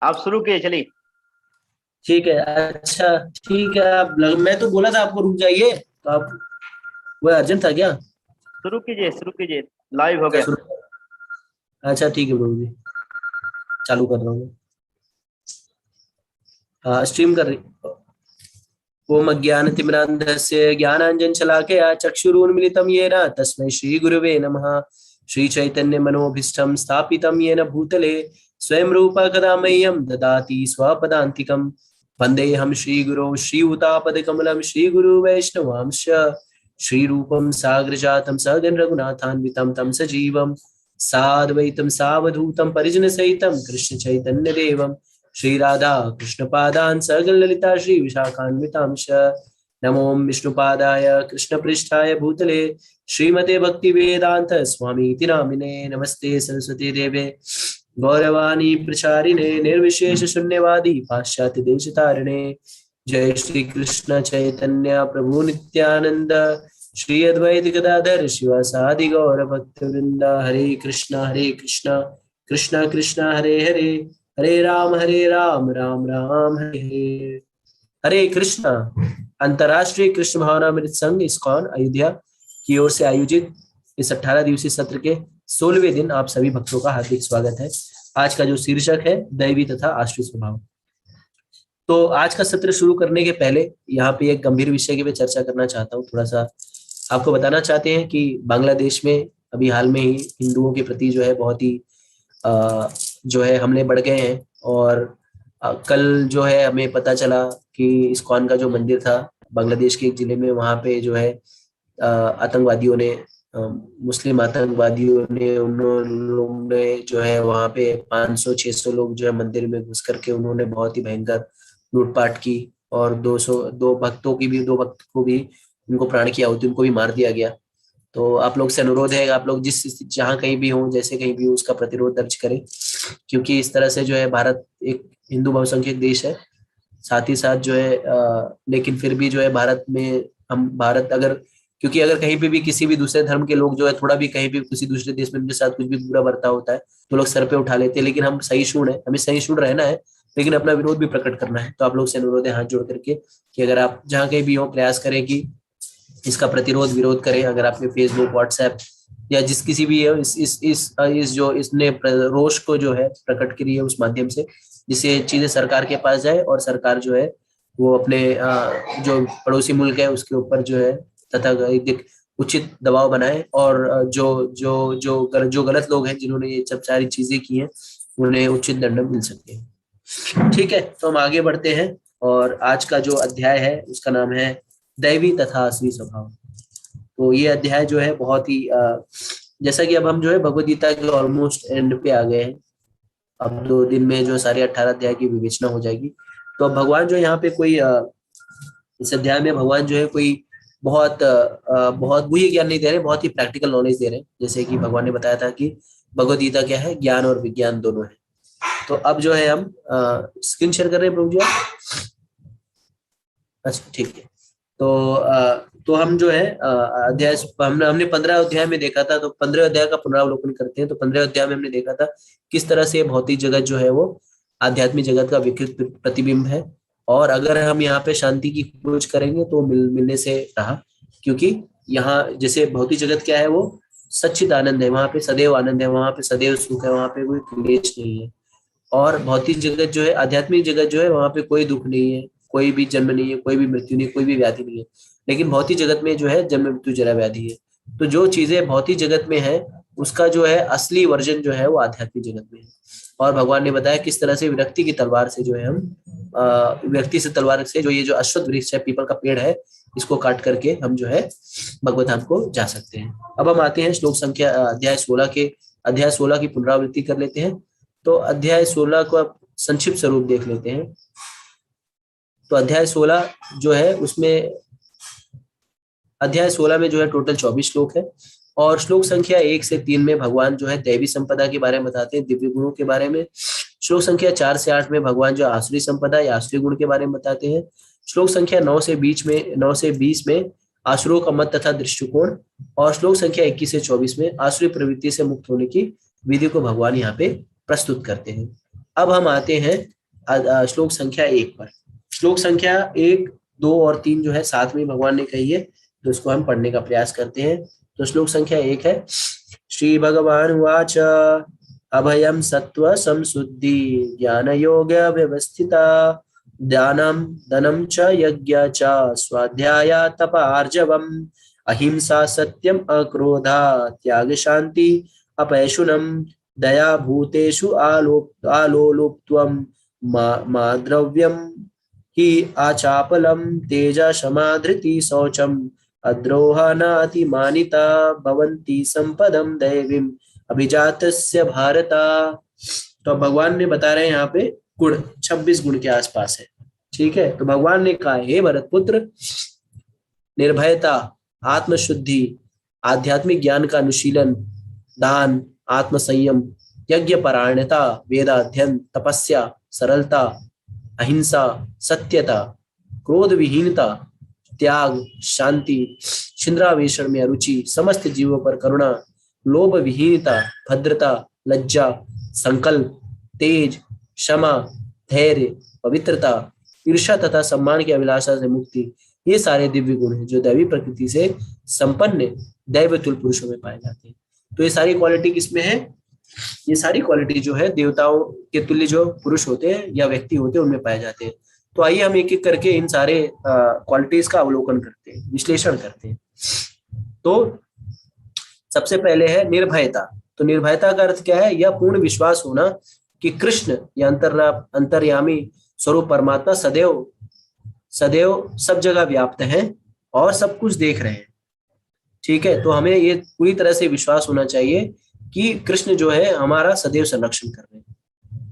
आप शुरू किए, चलिए। ठीक है। अच्छा, ठीक है। मैं तो बोला था आपको रुक जाइए, तो आप, वो अर्जेंट था क्या? शुरू कीजिए, शुरू कीजिए। लाइव हो अच्छा गया। शुरू। अच्छा ठीक है प्रभु जी, चालू कर रहा हूँ। हाँ, स्ट्रीम कर रही। ओम अज्ञानतिमिरान्धस्य ज्ञानाञ्जनशलाकया चक्षुरुन्मिलितं येन तस्मै श्रीगुरुवे नमः। श्रीचैतन्यमनोभीष्टं स्थापितं येन भूतले स्वयं रूपः कदा मह्यं ददाति स्वपदान्तिकं। वन्देऽहं श्रीगुरो श्रीयुतापदकमलं श्रीगुरुवैष्णवांश्च। श्रीरूपं साग्रजातं सगन् रघुनाथान्वितं तं सजीवं साद्वैतं सावधूतं परिजनसहितं कृष्णचैतन्यदेवं श्री राधा कृष्ण पादान सगल ललिता श्री विशाखान्वितांश। नमो विष्णुपादाय कृष्ण पृष्ठाय भूतले श्रीमते भक्ति वेदांत स्वामी नामिने। नमस्ते सरस्वती देवे गौरवाणी प्रचारिणे निर्विशेष शून्यवादी पाश्चात्य देश तारिणे। जय श्री कृष्ण चैतन्य प्रभु नित्यानंद श्री अद्वैत गदाधर शिवासादि गौर भक्त वृंद। हरे कृष्णा कृष्णा कृष्णा हरे हरे, हरे राम राम राम हरे हरे। हरे कृष्णा। अंतर्राष्ट्रीय कृष्ण भावनामृत संघ इस्कॉन अयोध्या की ओर से आयोजित इस 18 दिवसीय सत्र के 16वें दिन आप सभी भक्तों का हार्दिक स्वागत है। आज का जो शीर्षक है दैवी तथा आश्रित स्वभाव। तो आज का सत्र शुरू करने के पहले यहाँ पे एक गंभीर विषय की मैं चर्चा करना चाहता हूँ। थोड़ा सा आपको बताना चाहते हैं कि बांग्लादेश में अभी हाल में ही हिंदुओं के प्रति जो है बहुत ही जो है हमले बढ़ गए हैं। और कल जो है हमें पता चला कि इस्कॉन का जो मंदिर था बांग्लादेश के एक जिले में, वहाँ पे जो है आतंकवादियों ने, मुस्लिम आतंकवादियों ने, उन्होंने जो है वहाँ पे 500-600 लोग जो है मंदिर में घुस करके उन्होंने बहुत ही भयंकर लूटपाट की। और 2 भक्त को भी, उनको प्राण की आहुति, उनको भी मार दिया गया। तो आप लोग से अनुरोध है, आप लोग जहाँ कहीं भी हो, जैसे कहीं भी हो, उसका प्रतिरोध दर्ज करें। क्योंकि इस तरह से जो है भारत एक हिंदू बहुसंख्यक देश है, साथ ही साथ जो है लेकिन फिर भी जो है भारत में, हम भारत अगर, क्योंकि अगर कहीं पे भी किसी भी दूसरे धर्म के लोग जो है थोड़ा भी कहीं भी किसी दूसरे देश में उनके साथ कुछ भी बुरा बर्ताव होता है तो लोग सर पे उठा लेते हैं। लेकिन हम सहिष्णु हैं, हमें सहिष्णु रहना है, लेकिन अपना विरोध भी प्रकट करना है। तो आप लोग से अनुरोध है हाथ जोड़ करके कि अगर आप जहाँ कहीं भी हो, प्रयास करें कि इसका प्रतिरोध विरोध करें। अगर आपने फेसबुक, व्हाट्सएप या जिस किसी भी इस जो इसने रोष को जो है प्रकट करी है उस माध्यम से, जिससे चीजें सरकार के पास जाए और सरकार जो है वो अपने जो पड़ोसी मुल्क है उसके ऊपर जो है तथा एक उचित दबाव बनाए। और जो गलत लोग हैं जिन्होंने ये सब सारी चीजें की हैं उन्हें उचित दंड मिल सके। ठीक है, तो हम आगे बढ़ते हैं। और आज का जो अध्याय है उसका नाम है दैवी तथा असली स्वभाव। तो ये अध्याय जो है बहुत ही जैसा कि अब हम जो है भगवद गीता के ऑलमोस्ट एंड पे आ गए हैं। अब 2 दिन में जो सारे 18 अध्याय की विवेचना हो जाएगी। तो अब भगवान जो यहाँ पे कोई इस अध्याय में भगवान जो है कोई बहुत गुह्य ज्ञान नहीं दे रहे, बहुत ही प्रैक्टिकल नॉलेज दे रहे हैं। जैसे कि भगवान ने बताया था कि भगवद गीता क्या है, ज्ञान और विज्ञान दोनों है। तो अब जो है हम स्क्रीन शेयर कर रहे हैं प्रभु जी आप? अच्छा ठीक है। तो हम जो है अध्याय, हमने 15 अध्याय में देखा था, तो 15 अध्याय का पुनरावलोकन करते हैं। तो 15 अध्याय में हमने देखा था किस तरह से भौतिक जगत जो है वो आध्यात्मिक जगत का विकृत प्रतिबिंब है। और अगर हम यहाँ पे शांति की खोज करेंगे तो मिलने से रहा। क्योंकि यहाँ जैसे भौतिक जगत क्या है, वो सच्चिद आनंद है, वहां पे सदैव आनंद है, वहां पे सदैव सुख है, वहां पे कोई क्लेश नहीं है। और भौतिक जगत जो है, आध्यात्मिक जगत जो है, वहां पे कोई दुख नहीं है, कोई भी जन्म नहीं है, कोई भी मृत्यु नहीं है, कोई भी व्याधि नहीं है। लेकिन भौतिक जगत में जो है जन्म मृत्यु जरा व्याधि है। तो जो चीजें भौतिक जगत में है उसका जो है असली वर्जन जो है वो आध्यात्मिक जगत में है। और भगवान ने बताया किस तरह से विरक्ति की तलवार से जो है हम व्यक्ति से तलवार से, जो ये जो अश्वत्थ वृक्ष है, पीपल का पेड़ है, इसको काट करके हम जो है भगवत धाम को जा सकते हैं। अब हम आते हैं श्लोक संख्या अध्याय 16 की पुनरावृत्ति कर लेते हैं। तो अध्याय 16 को आप संक्षिप्त स्वरूप देख लेते हैं। तो अध्याय 16 जो है उसमें, अध्याय 16 में जो है टोटल 24 श्लोक है। और श्लोक संख्या 1 से 3 में भगवान जो है दैवी संपदा के बारे में बताते हैं, दिव्य गुणों के बारे में। श्लोक संख्या 4 से 8 में भगवान जो आसुरी संपदा या आसुरी गुण के बारे में बताते हैं। श्लोक संख्या 9 से 20 में आसुरों का मत तथा दृष्टिकोण। और श्लोक संख्या 21 से 24 में आसुरी प्रवृत्ति से मुक्त होने की विधि को भगवान यहाँ पे प्रस्तुत करते हैं। अब हम आते हैं श्लोक संख्या 1 पर। श्लोक संख्या 1, 2 और 3 जो है साथ में भगवान ने कही है, तो इसको हम पढ़ने का प्रयास करते हैं। तो श्लोक संख्या 1 है, श्री भगवान उवाच अभयम सत्व संशुद्धि ज्ञान योग व्यवस्थिता दानम धनम च यज्ञ च स्वाध्याय तप आर्जवम अहिंसा सत्यम अक्रोधा त्याग शांति अपैशुनम दया भूतेषु आलोलुप्त्वम माद्रव्यम हि आचापलम तेजा क्षमा धृति शौचम अद्रोहा न अतिमानिता भवन्ति संपदम दैवीम अभिजातस्य भारता। तो भगवान ने बता रहे हैं यहाँ पे गुण 26 गुण के आसपास है। ठीक है, तो भगवान ने कहा, हे भरत पुत्र, निर्भयता, आत्मशुद्धि, आध्यात्मिक ज्ञान का अनुशीलन, दान, आत्मसंयम, यज्ञ परायणता, वेदाध्ययन, तपस्या, सरलता, अहिंसा, सत्यता, क्रोध विहीनता, त्याग, शांति, छिंद्रावेशण में अरुचि, समस्त जीवों पर करुणा, लोभ विहीनता, भद्रता, लज्जा, संकल्प, तेज, क्षमा, धैर्य, पवित्रता, ईर्ष्या तथा सम्मान की अभिलाषा से मुक्ति, ये सारे दिव्य गुण हैं जो दैवी प्रकृति से संपन्न दैवतुल्य पुरुषों में पाए जाते हैं। तो ये सारी क्वालिटी किसमें है? ये सारी क्वालिटी जो है देवताओं के तुल्य जो पुरुष होते हैं या व्यक्ति होते हैं उनमें पाए जाते हैं। तो आइए हम एक एक करके इन सारे क्वालिटीज का अवलोकन करते हैं, विश्लेषण करते हैं। तो सबसे पहले है निर्भयता। तो निर्भयता का अर्थ क्या है? यह पूर्ण विश्वास होना कि कृष्ण या अंतर्यामी स्वरूप परमात्मा सदैव सदैव सब जगह व्याप्त हैं और सब कुछ देख रहे हैं। ठीक है, तो हमें ये पूरी तरह से विश्वास होना चाहिए कि कृष्ण जो है हमारा सदैव संरक्षण कर रहे हैं।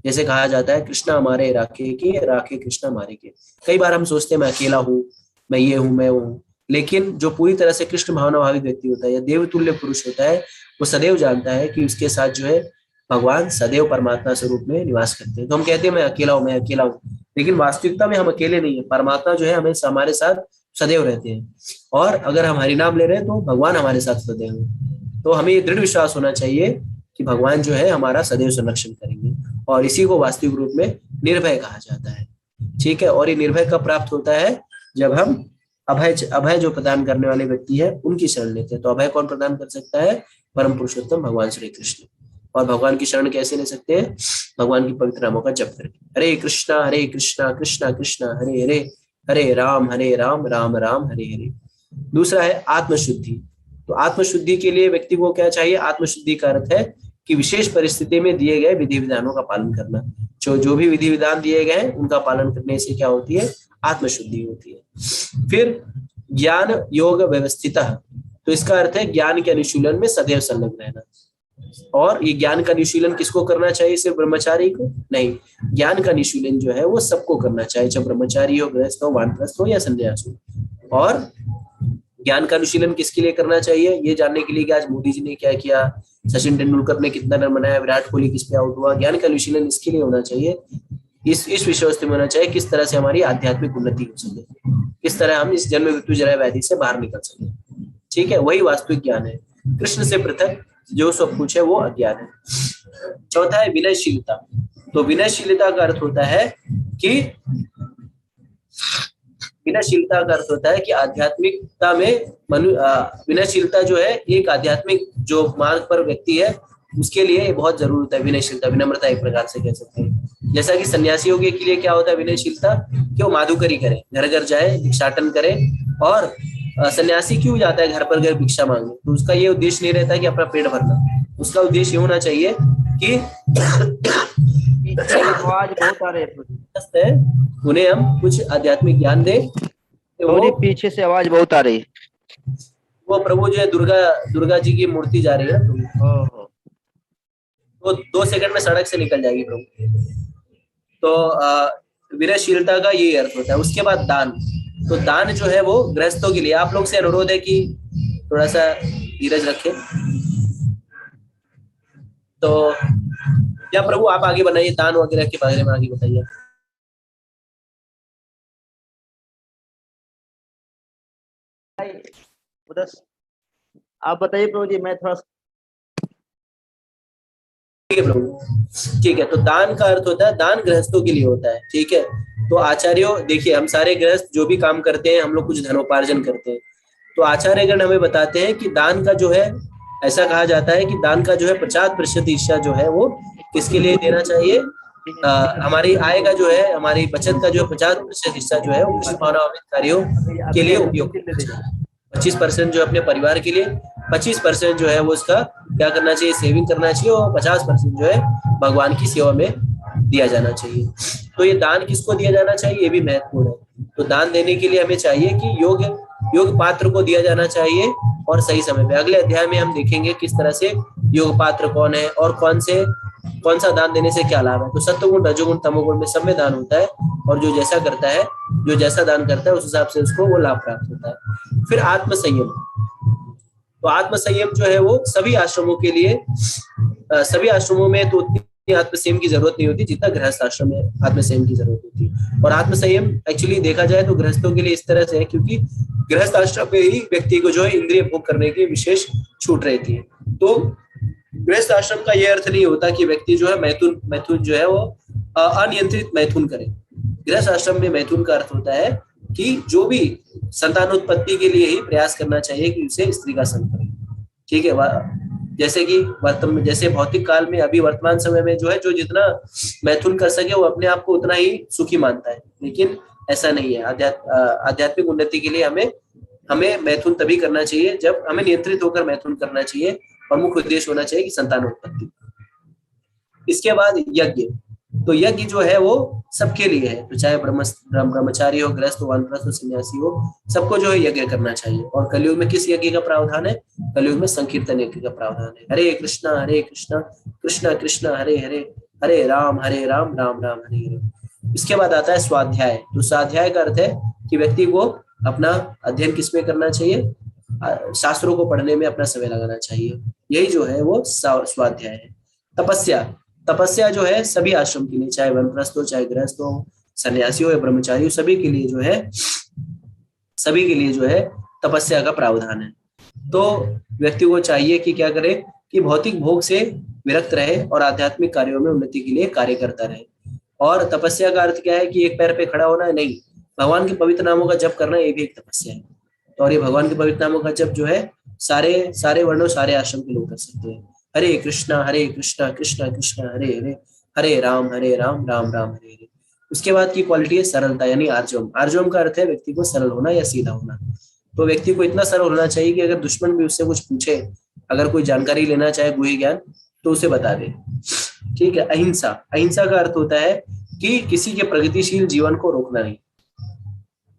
जैसे कहा जाता है, कृष्णा हमारे राखे के, राखे कृष्णा हमारे के। कई बार हम सोचते हैं मैं अकेला हूँ, मैं ये हूँ, मैं वो हूँ, लेकिन जो पूरी तरह से कृष्ण भावना भावित व्यक्ति होता है या देवतुल्य पुरुष होता है, वो सदैव जानता है कि उसके साथ जो है भगवान सदैव परमात्मा स्वरूप में निवास करते हैं। तो हम कहते हैं मैं अकेला हूँ, मैं अकेला हूँ, लेकिन वास्तविकता में हम अकेले नहीं है। परमात्मा जो है हमें हमारे साथ सदैव रहते हैं, और अगर हम हरिनाम ले रहे हैं तो भगवान हमारे साथ सदैव हैं। तो हमें ये दृढ़ विश्वास होना चाहिए कि भगवान जो है हमारा सदैव संरक्षण करेंगे, और इसी को वास्तविक रूप में निर्भय कहा जाता है। ठीक है, और ये निर्भय कब प्राप्त होता है? जब हम अभय जो प्रदान करने वाले व्यक्ति है उनकी शरण लेते हैं। तो अभय कौन प्रदान कर सकता है? परम पुरुषोत्तम भगवान श्री कृष्ण। और भगवान की शरण कैसे ले सकते हैं? भगवान की पवित्र नामों का जप करके। हरे कृष्णा कृष्णा कृष्णा हरे हरे, हरे राम राम राम हरे हरे। दूसरा है आत्मशुद्धि। तो आत्मशुद्धि के लिए व्यक्ति को क्या चाहिए? आत्मशुद्धि का अर्थ है कि विशेष परिस्थिति में दिए गए विधि विधानों का पालन करना। जो भी विधि विधान दिए गए हैं उनका पालन करने से क्या होती है? आत्मशुद्धि होती है। फिर ज्ञान योग व्यवस्थितः। तो इसका अर्थ है ज्ञान के अनुशीलन में सदैव संलग्न रहना। और ये ज्ञान का निशीलन किसको करना चाहिए? सिर्फ ब्रह्मचारी को नहीं, ज्ञान का निशीलन जो है वो सबको करना चाहिए, चाहे ब्रह्मचारी हो, गृहस्थ हो, वानप्रस्थ हो या संन्यास हो। और ज्ञान का अनुशीलन किसके लिए करना चाहिए? ये जानने के लिए कि आज मोदी जी ने क्या किया, सचिन तेंदुलकर ने कितना रन बनाया, विराट कोहली किस पे आउट हुआ। ज्ञान का अनुशीलन इसके लिए होना चाहिए, इस विषय वस्तु में होना चाहिए किस तरह से हमारी आध्यात्मिक उन्नति हो सके, किस तरह हम इस जन्म मृत्यु जरा व्याधि से बाहर निकल सके। ठीक है, वही वास्तविक ज्ञान है। कृष्ण से पृथक जो सब कुछ है वो अज्ञान है। चौथा है विनयशीलता। तो विनयशीलता का अर्थ होता है कि विनयशीलता का अर्थ होता है कि आध्यात्मिकता में विनयशीलता जो है एक आध्यात्मिक जो मार्ग पर व्यक्ति है उसके लिए ये बहुत जरूरी होता है। विनयशीलता, विनम्रता एक प्रकार से कह सकते हैं। जैसा कि सन्यासियों के लिए क्या होता है विनयशीलता? कि वो माधुकरी करे, घर घर जाए, भिक्षाटन करे। और सन्यासी क्यों जाता है घर पर घर भिक्षा मांगने? तो उसका ये उद्देश्य नहीं रहता कि अपना पेट भरना, उसका उद्देश्य ये होना चाहिए कि पीछे आवाज बहुत आ रही है। उन्हें हम कुछ आध्यात्मिक ज्ञान दें। तो सॉरी, पीछे से आवाज बहुत आ रही है। वो प्रभु जो है दुर्गा जी की मूर्ति जा रही है ना, ओहो। तो 2 सेकंड में सड़क से निकल जाएगी प्रभु। तो विनयशीलता का यही अर्थ होता है। उसके बाद दान। तो दान जो है वो गृहस्थों के लिए। आप लोग से अनुरोध है कि थोड़ा सा धीरज रखें। तो या प्रभु आप आगे बनाइए, दान वगैरह के बारे में आगे बताइए। उधर आप बताइए प्रभु जी, मैं थोड़ा है प्रभु। ठीक है, तो दान का अर्थ होता है, दान गृहस्थों के लिए होता है। ठीक है, तो आचार्यों देखिए, हम सारे गृहस्थ जो भी काम करते हैं, हम लोग कुछ धनोपार्जन करते हैं, तो आचार्यगण हमें बताते हैं कि दान का जो है, ऐसा कहा जाता है कि दान का जो है 50% हिस्सा जो है वो किसके लिए देना चाहिए, हमारी आय का जो है, हमारी बचत का जो 50% हिस्सा जो है वो कृष्ण भावनामृत कार्यों के लिए उपयोग करना चाहिए। 25% जो अपने परिवार के लिए, 25% जो है वो उसका क्या करना चाहिए, सेविंग करना चाहिए, और 50% जो है भगवान की सेवा में दिया जाना चाहिए। तो ये दान किसको दिया जाना चाहिए, ये भी महत्वपूर्ण है। तो दान देने के लिए हमें चाहिए कि योग पात्र को दिया जाना चाहिए और सही समय पे। अगले अध्याय में हम देखेंगे किस तरह से योग पात्र कौन है और कौन सा दान देने से क्या लाभ है। तो सत्वगुण, रजोगुण, तमोगुण में सब में दान होता है, और जो जैसा करता है, जो जैसा दान करता है उस हिसाब से उसको वो लाभ प्राप्त होता है। फिर आत्मसंयम, तो आत्मसंयम जो है वो सभी आश्रमों के लिए, सभी आश्रमों में तो उतनी आत्मसंयम की जरूरत नहीं होती जितना गृहस्थ आश्रम में आत्मसंयम की जरूरत होती है। और आत्मसंयम एक्चुअली देखा जाए तो गृहस्थों के लिए इस तरह से है, क्योंकि गृहस्थ आश्रम में ही व्यक्ति को जो है इंद्रिय भोग करने की विशेष छूट रहती है। तो गृहस्थ आश्रम का यह अर्थ नहीं होता कि व्यक्ति जो है मैथुन जो है वो अनियंत्रित मैथुन करे। गृहस्थ आश्रम में मैथुन का अर्थ होता है कि जो भी संतानोत्पत्ति के लिए ही प्रयास करना चाहिए कि उसे स्त्री का संग करे। ठीक है, जैसे भौतिक काल में, अभी वर्तमान समय में जो है, जो जितना मैथुन कर सके वो अपने आप को उतना ही सुखी मानता है, लेकिन ऐसा नहीं है। आध्यात्मिक उन्नति के लिए हमें मैथुन तभी करना चाहिए जब हमें नियंत्रित होकर मैथुन करना चाहिए, और मुख्य उद्देश्य होना चाहिए कि संतानोत्पत्ति। इसके बाद यज्ञ, तो यज्ञ जो है वो सबके लिए है, तो चाहे ब्रह्मचारी हो, गृहस्थ हो, वानप्रस्थ हो, सन्यासी हो, सबको जो है यज्ञ करना चाहिए। और कलयुग में किस यज्ञ का प्रावधान है, कलयुग में संकीर्तन यज्ञ का प्रावधान है। हरे कृष्णा कृष्णा कृष्णा हरे हरे, हरे राम राम राम हरे हरे। इसके बाद आता है स्वाध्याय। तो स्वाध्याय का अर्थ है कि व्यक्ति को अपना अध्ययन किसमें करना चाहिए, शास्त्रों को पढ़ने में अपना समय लगाना चाहिए। यही जो है वो स्वाध्याय है। तपस्या जो है सभी आश्रम के लिए, चाहे वानप्रस्थ हो, चाहे गृहस्थ हो, सन्यासी हो या ब्रह्मचारी हो, सभी के लिए जो है तपस्या का प्रावधान है। तो व्यक्ति को चाहिए कि क्या करे, कि भौतिक भोग से विरक्त रहे और आध्यात्मिक कार्यों में उन्नति के लिए कार्य करता रहे। और तपस्या का अर्थ क्या है कि एक पैर पे खड़ा होना है, नहीं, भगवान के पवित्र नामों का जप करना, ये भी एक तपस्या है। तो और ये भगवान के पवित्र नामों का जप जो है सारे वर्णों, सारे आश्रम के लोग कर सकते हैं। हरे कृष्णा कृष्णा कृष्णा हरे हरे, हरे राम राम राम हरे हरे। उसके बाद की क्वालिटी है सरलता, यानी आर्जवम। आर्जवम का अर्थ है व्यक्ति को सरल होना या सीधा होना। तो व्यक्ति को इतना सरल होना चाहिए कि अगर दुश्मन भी उससे कुछ पूछे, अगर कोई जानकारी लेना चाहे, गुह्य ज्ञान, तो उसे बता दे। ठीक है। अहिंसा का अर्थ होता है कि किसी के प्रगतिशील जीवन को रोकना नहीं।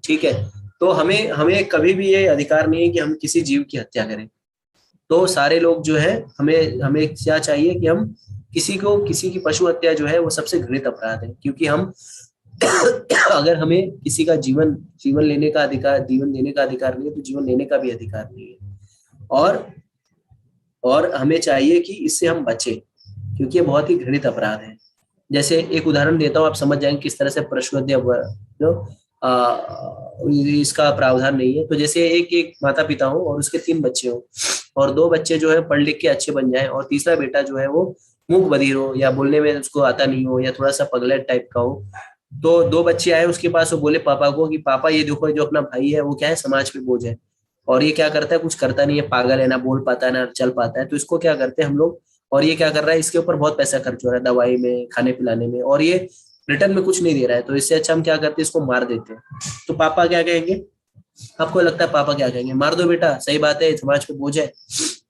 ठीक है, तो हमें कभी भी ये अधिकार नहीं है कि हम किसी जीव की हत्या करें। तो सारे लोग जो है, हमें क्या चाहिए कि हम किसी की पशु हत्या जो है वो सबसे घृणित अपराध है, क्योंकि हम अगर हमें किसी का जीवन लेने का अधिकार, जीवन देने का अधिकार नहीं है, तो जीवन लेने का भी अधिकार नहीं है। और हमें चाहिए कि इससे हम बचें, क्योंकि ये बहुत ही घृणित अपराध है। जैसे एक उदाहरण देता हूँ, आप समझ जाएंगे किस तरह से पशु हत्या इसका प्रावधान नहीं है। तो जैसे एक माता पिता हो और उसके 3 बच्चे हो, और 2 बच्चे जो है पढ़ लिख के अच्छे बन जाएं, और तीसरा बेटा जो है वो मूक बधिर हो, या बोलने में उसको आता नहीं हो, या थोड़ा सा पगलेट टाइप का हो। तो 2 बच्चे आए उसके पास, वो बोले पापा को कि पापा ये देखो, जो अपना भाई है वो क्या है, समाज पे बोझ है, और ये क्या करता है, कुछ करता नहीं है, पागल है, ना बोल पाता है ना चल पाता है। तो इसको क्या करते हैं हम लोग, और ये क्या कर रहा है, इसके ऊपर बहुत पैसा खर्च हो रहा है, दवाई में, खाने पिलाने में, और ये रिटर्न में कुछ नहीं दे रहा है। तो इससे अच्छा हम क्या करते हैं, इसको मार देते हैं। तो पापा क्या कहेंगे, आपको लगता है पापा क्या कहेंगे, मार दो बेटा, सही बात है, समाज पे बोझ है।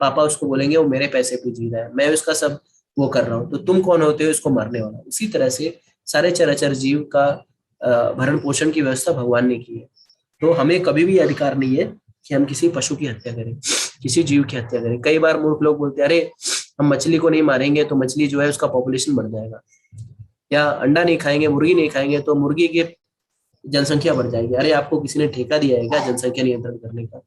पापा उसको बोलेंगे वो मेरे पैसे पे जी रहा है, मैं उसका सब वो कर रहा हूँ, तो तुम कौन होते हो इसको मारने वाला। उसी तरह से सारे चराचर जीव का भरण पोषण की व्यवस्था भगवान ने की है। तो हमें कभी भी अधिकार नहीं है कि हम किसी पशु की हत्या करें, किसी जीव की हत्या करें। कई बार मूर्ख लोग बोलते हैं, अरे हम मछली को नहीं मारेंगे तो मछली जो है उसका पॉपुलेशन बढ़ जाएगा, या अंडा नहीं खाएंगे, मुर्गी नहीं खाएंगे तो मुर्गी की जनसंख्या बढ़ जाएगी। अरे आपको किसी ने ठेका दिया है क्या जनसंख्या नियंत्रण करने का?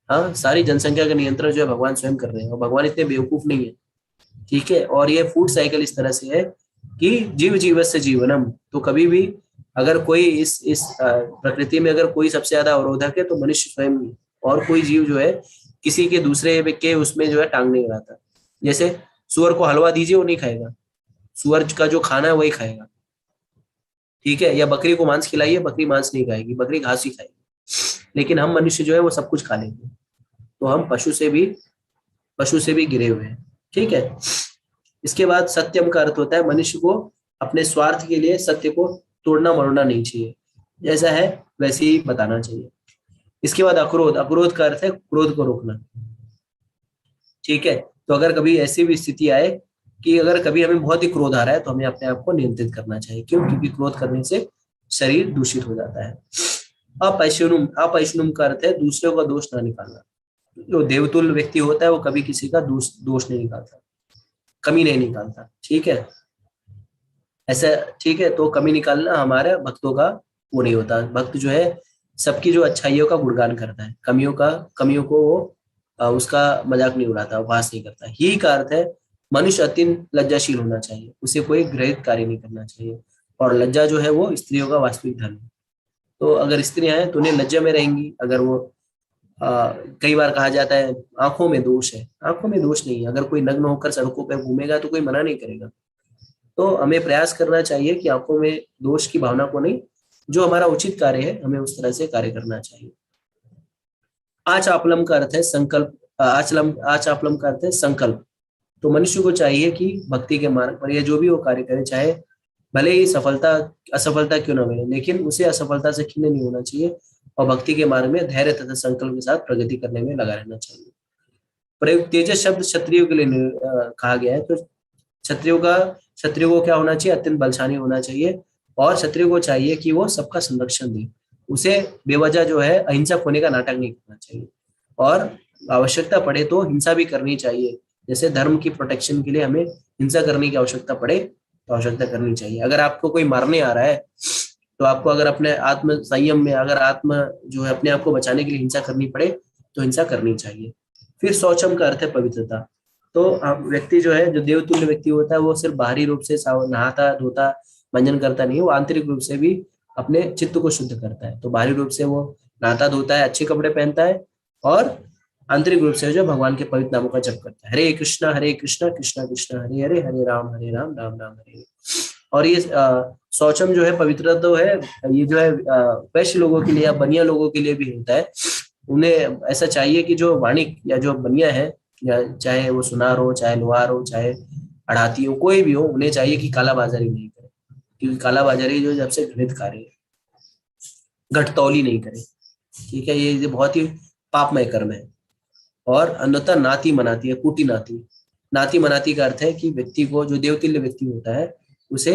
हाँ, सारी जनसंख्या का नियंत्रण जो है भगवान स्वयं कर रहे हैं, और भगवान इतने बेवकूफ नहीं है। ठीक है, और ये फूड साइकिल इस तरह से है कि जीव जीवस्य जीवनम। तो कभी भी अगर कोई इस प्रकृति में अगर कोई सबसे ज्यादा अवरोधक है तो मनुष्य स्वयं ही, और कोई जीव जो है किसी के दूसरे के उसमें जो है टांग नहीं लगाता। जैसे सुअर को हलवा दीजिए वो नहीं खाएगा, सुअर का जो खाना है वही खाएगा, ठीक है। या बकरी को मांस खिलाइए, बकरी मांस नहीं खाएगी, बकरी घास ही खाएगी। लेकिन हम मनुष्य जो है वो सब कुछ खा लेंगे, तो हम पशु से भी गिरे हुए हैं, ठीक है। इसके बाद सत्यम का अर्थ होता है मनुष्य को अपने स्वार्थ के लिए सत्य को तोड़ना मरोड़ना नहीं चाहिए, जैसा है वैसे ही बताना चाहिए। इसके बाद अक्रोध, अक्रोध का अर्थ है क्रोध को रोकना, ठीक है। तो अगर कभी ऐसी भी स्थिति आए कि अगर कभी हमें बहुत ही क्रोध आ रहा है तो हमें अपने आप को नियंत्रित करना चाहिए, क्यों? क्योंकि क्रोध करने से शरीर दूषित हो जाता है। अपैशनुम, अपैशनुम का अर्थ है दूसरों का दोष ना निकालना। जो देवतुल्य व्यक्ति होता है वो कभी किसी का दोष नहीं निकालता, कमी नहीं निकालता, ठीक है ऐसा, ठीक है। तो कमी निकालना हमारे भक्तों का वो नहीं होता। भक्त जो है सबकी जो अच्छाइयों का गुणगान करता है, कमियों को वो उसका मजाक नहीं उड़ाता, उपहास नहीं करता। ही का अर्थ है मनुष्य अत्यंत लज्जाशील होना चाहिए, उसे कोई ग्रहित कार्य नहीं करना चाहिए। और लज्जा जो है वो स्त्रियों का वास्तविक धर्म है। तो अगर स्त्रियां हैं तो उन्हें लज्जा में रहेंगी। अगर वो कई बार कहा जाता है आंखों में दोष है, आंखों में दोष नहीं है। अगर कोई नग्न होकर सड़कों पर घूमेगा तो कोई मना नहीं करेगा। तो हमें प्रयास करना चाहिए कि आंखों में दोष की भावना को नहीं, जो हमारा उचित कार्य है हमें उस तरह से कार्य करना चाहिए। आचापलम का अर्थ है संकल्प, आचापलम का अर्थ है संकल्प। तो मनुष्य को चाहिए कि भक्ति के मार्ग पर या जो भी वो कार्य करे, चाहे भले ही सफलता असफलता क्यों ना मिले, लेकिन उसे असफलता से खिन्न नहीं होना चाहिए और भक्ति के मार्ग में धैर्य तथा संकल्प के साथ प्रगति करने में लगा रहना चाहिए। प्रयुक्त तेजस शब्द क्षत्रियो के लिए कहा गया है। तो क्षत्रियो को क्या होना चाहिए? अत्यंत बलशाली होना चाहिए। और क्षत्रियो को चाहिए कि वो सबका संरक्षण दे, उसे बेवजह जो है अहिंसक होने का नाटक नहीं करना चाहिए, और आवश्यकता पड़े तो हिंसा भी करनी चाहिए। जैसे धर्म की प्रोटेक्शन के लिए हमें हिंसा करने की आवश्यकता पड़े तो आवश्यकता करनी चाहिए। अगर आपको कोई मारने आ रहा है तो आपको अगर अपने आत्म संयम में, अगर आत्म जो है अपने आप को बचाने के लिए हिंसा करनी पड़े तो हिंसा करनी चाहिए। फिर शौचम का अर्थ है पवित्रता। तो व्यक्ति जो है, जो देवतुल्य व्यक्ति होता है, वो सिर्फ बाहरी रूप से नहाता धोता मंजन करता नहीं, वो आंतरिक रूप से भी अपने चित्त को शुद्ध करता है। तो बाहरी रूप से वो नहाता धोता है, अच्छे कपड़े पहनता है, और आंतरिक रूप से जो भगवान के पवित्र नामों का जप करता है। हरे कृष्णा कृष्णा कृष्णा हरे हरे, हरे राम राम राम हरे। और ये शौचम जो है पवित्रता तो है, ये जो है वैश्य लोगों के लिए या बनिया लोगों के लिए भी होता है। उन्हें ऐसा चाहिए कि जो वाणिक या जो बनिया है, या चाहे वो सुनार हो, चाहे लोहार हो, चाहे अड़ाती हो, कोई भी हो, उन्हें चाहिए कि कालाबाजारी नहीं करे, क्योंकि कालाबाजारी जो जब से घृणित कार्य है, घटतौली नहीं करे, ठीक है। ये बहुत ही पापमय कर्म है। और अन्यथा नाती मनाती है, कुटी नाती। नाती मनाती का अर्थ है कि व्यक्ति को, जो देवतुल्य व्यक्ति होता है, उसे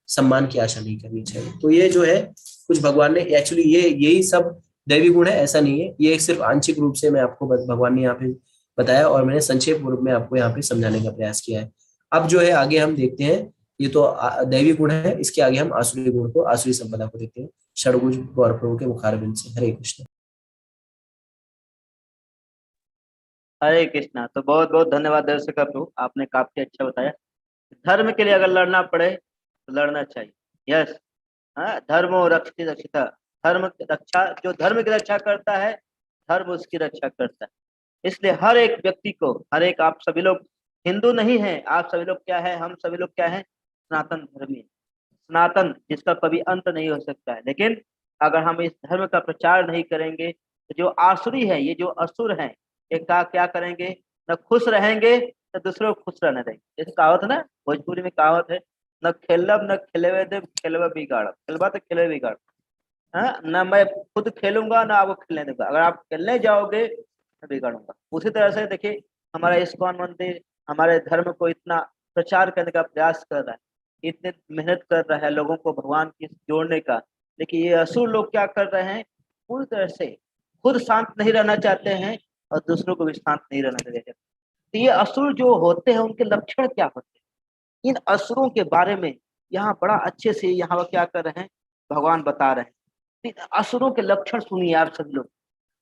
सम्मान की आशा नहीं करनी चाहिए। तो ये जो है कुछ भगवान ने एक्चुअली यही सब दैवी गुण है, ऐसा नहीं है। ये सिर्फ आंशिक रूप से मैं आपको भगवान ने यहाँ पे बताया, और मैंने संक्षेप रूप में आपको यहाँ पे समझाने का प्रयास किया है। अब जो है आगे हम देखते हैं, ये तो दैवी गुण है, इसके आगे हम आसुरी गुण को, आसुरी संपदा को देखते हैं। षडभुज गौर प्रभु के मुखारबिंद से। हरे कृष्ण। हरे कृष्णा। तो बहुत बहुत धन्यवाद दर्शक प्रभु, आपने काफी अच्छा बताया। धर्म के लिए अगर लड़ना पड़े तो लड़ना चाहिए। यस, हाँ, धर्मो रक्षित रक्षिता। धर्म की रक्षा, जो धर्म की रक्षा करता है, धर्म उसकी रक्षा करता है। इसलिए हर एक व्यक्ति को, हर एक, आप सभी लोग हिंदू नहीं हैं, आप सभी लोग क्या है, हम सभी लोग क्या है, सनातन धर्मी। सनातन जिसका कभी अंत नहीं हो सकता है। लेकिन अगर हम इस धर्म का प्रचार नहीं करेंगे तो जो आसुरी है, ये जो असुर हैं, ये क्या करेंगे, न खुश रहेंगे न दूसरों को खुश रहने देंगे। जैसे कहावत है ना, भोजपुरी में कहावत है, न खेलब न खेलवे देव, खेलवा बिगाड़, खेलवा तो खेलवे बिगाड़। हाँ, ना मैं खुद खेलूंगा ना आपको खेलने दूंगा। अगर आप खेलने जाओगे मैं बिगाड़ूंगा। उसी तरह से देखिए, हमारा इस्कॉन मंदिर हमारे धर्म को इतना प्रचार करने का प्रयास कर रहा है, इतने मेहनत कर रहा है लोगों को भगवान की जोड़ने का। लेकिन ये असुर लोग क्या कर रहे हैं, पूरी तरह से खुद शांत नहीं रहना चाहते हैं और दूसरों को भी शांत नहीं रहना देते। तो ये असुर जो होते हैं, उनके लक्षण क्या होते हैं, इन असुरों के बारे में यहाँ बड़ा अच्छे से यहाँ क्या कर रहे हैं, भगवान बता रहे हैं। इन असुरों के लक्षण सुनिए आप सब लोग,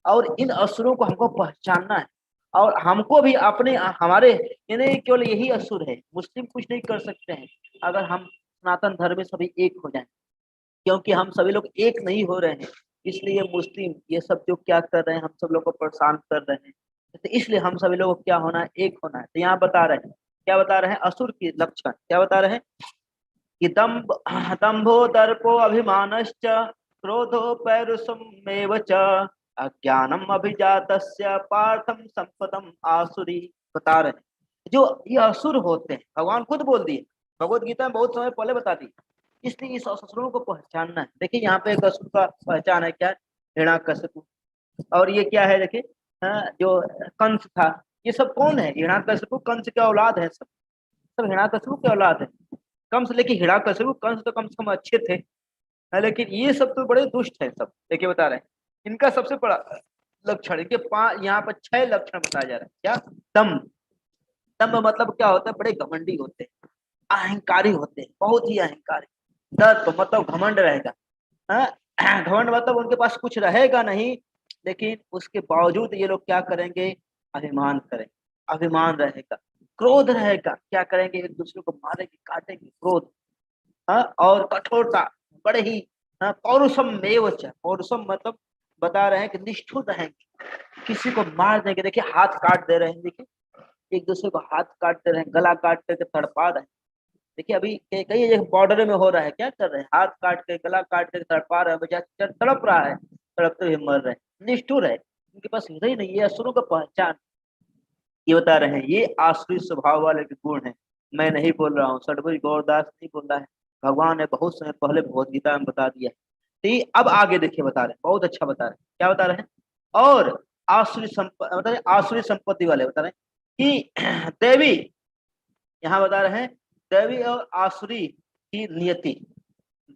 और इन असुरों को हमको पहचानना है। और हमको भी अपने, हमारे यानी केवल यही असुर है, मुस्लिम कुछ नहीं कर सकते हैं अगर हम सनातन धर्म में सभी एक हो जाएं। क्योंकि हम सभी लोग एक नहीं हो रहे हैं, इसलिए मुस्लिम ये सब जो क्या कर रहे हैं, हम सब लोग को परेशान कर रहे हैं। तो इसलिए हम सभी लोग को क्या होना है, एक होना है। तो यहाँ बता रहे हैं क्या बता रहे हैं असुर की लक्षण, क्या बता रहे हैं कि दंभो दर्पो अभिमानश्च क्रोधो पौरुषमेव च अज्ञानम अभिजातस्य पार्थम संपदम आसुरी। बता रहे हैं जो ये असुर होते हैं, भगवान खुद बोल दिए, भगवत गीता में बहुत समय पहले बता दी, इसलिए इस असुरों को पहचानना है। देखिए यहाँ पे एक असुर का पहचान है, क्या, हिरण्यकशिपु। और ये क्या है देखिए, जो कंस था, ये सब कौन है, हिरण्यकशिपु कंस के औलाद है, सब सब हिरण्यकशिपु के औलाद है। कंस, लेकिन हिरण्यकशिपु कंस तो कम से कम अच्छे थे, लेकिन ये सब तो बड़े दुष्ट है सब। देखिए बता रहे हैं इनका सबसे बड़ा लक्षण, इनके पांच यहाँ पर 6 लक्षण बताया जा रहा है। क्या, दम्भ, दम्भ मतलब क्या होता है, बड़े घमंडी होते हैं, अहंकारी होते हैं, बहुत ही अहंकारी। दर्प मतलब घमंड रहेगा, घमंड मतलब उनके पास कुछ रहेगा नहीं, लेकिन उसके बावजूद ये लोग क्या करेंगे, अभिमान करेंगे, अभिमान रहेगा। क्रोध रहेगा, क्या करेंगे, एक दूसरे को मारेंगे, काटेंगे, क्रोध। और कठोरता, बड़े ही, पौरुषम मेव च, पौरुषम मतलब बता रहे हैं कि निष्ठुर रहेंगे, किसी को मार देंगे। देखिए हाथ काट दे रहे हैं, देखिए एक दूसरे को हाथ काट दे रहे हैं, गला काट करके तड़पा रहे हैं। देखिए अभी कई जगह बॉर्डर में हो रहा है, क्या कर रहे हैं, हाथ काट के गला काट के तड़पा रहे हैं, बच्चा तड़प रहा है, तड़पते हुए मर रहे हैं, निष्ठुर है, उनके पास हृदय नहीं, ये असुरों का पहचान। ये बता रहे हैं ये आसुरी स्वभाव वाले के गुण हैं। मैं नहीं बोल रहा हूँ, सदगुरु गौरदास नहीं बोल रहा है, भगवान ने बहुत समय पहले भगवत गीता में बता दिया है। तो ये अब आगे देखिए बता रहे हैं, बहुत अच्छा बता रहे हैं, क्या बता रहे हैं, और आसुरी बता रहे आसुरी संपत्ति वाले बता रहे हैं कि देवी, यहाँ बता रहे हैं दैवी और आसुरी की नियति,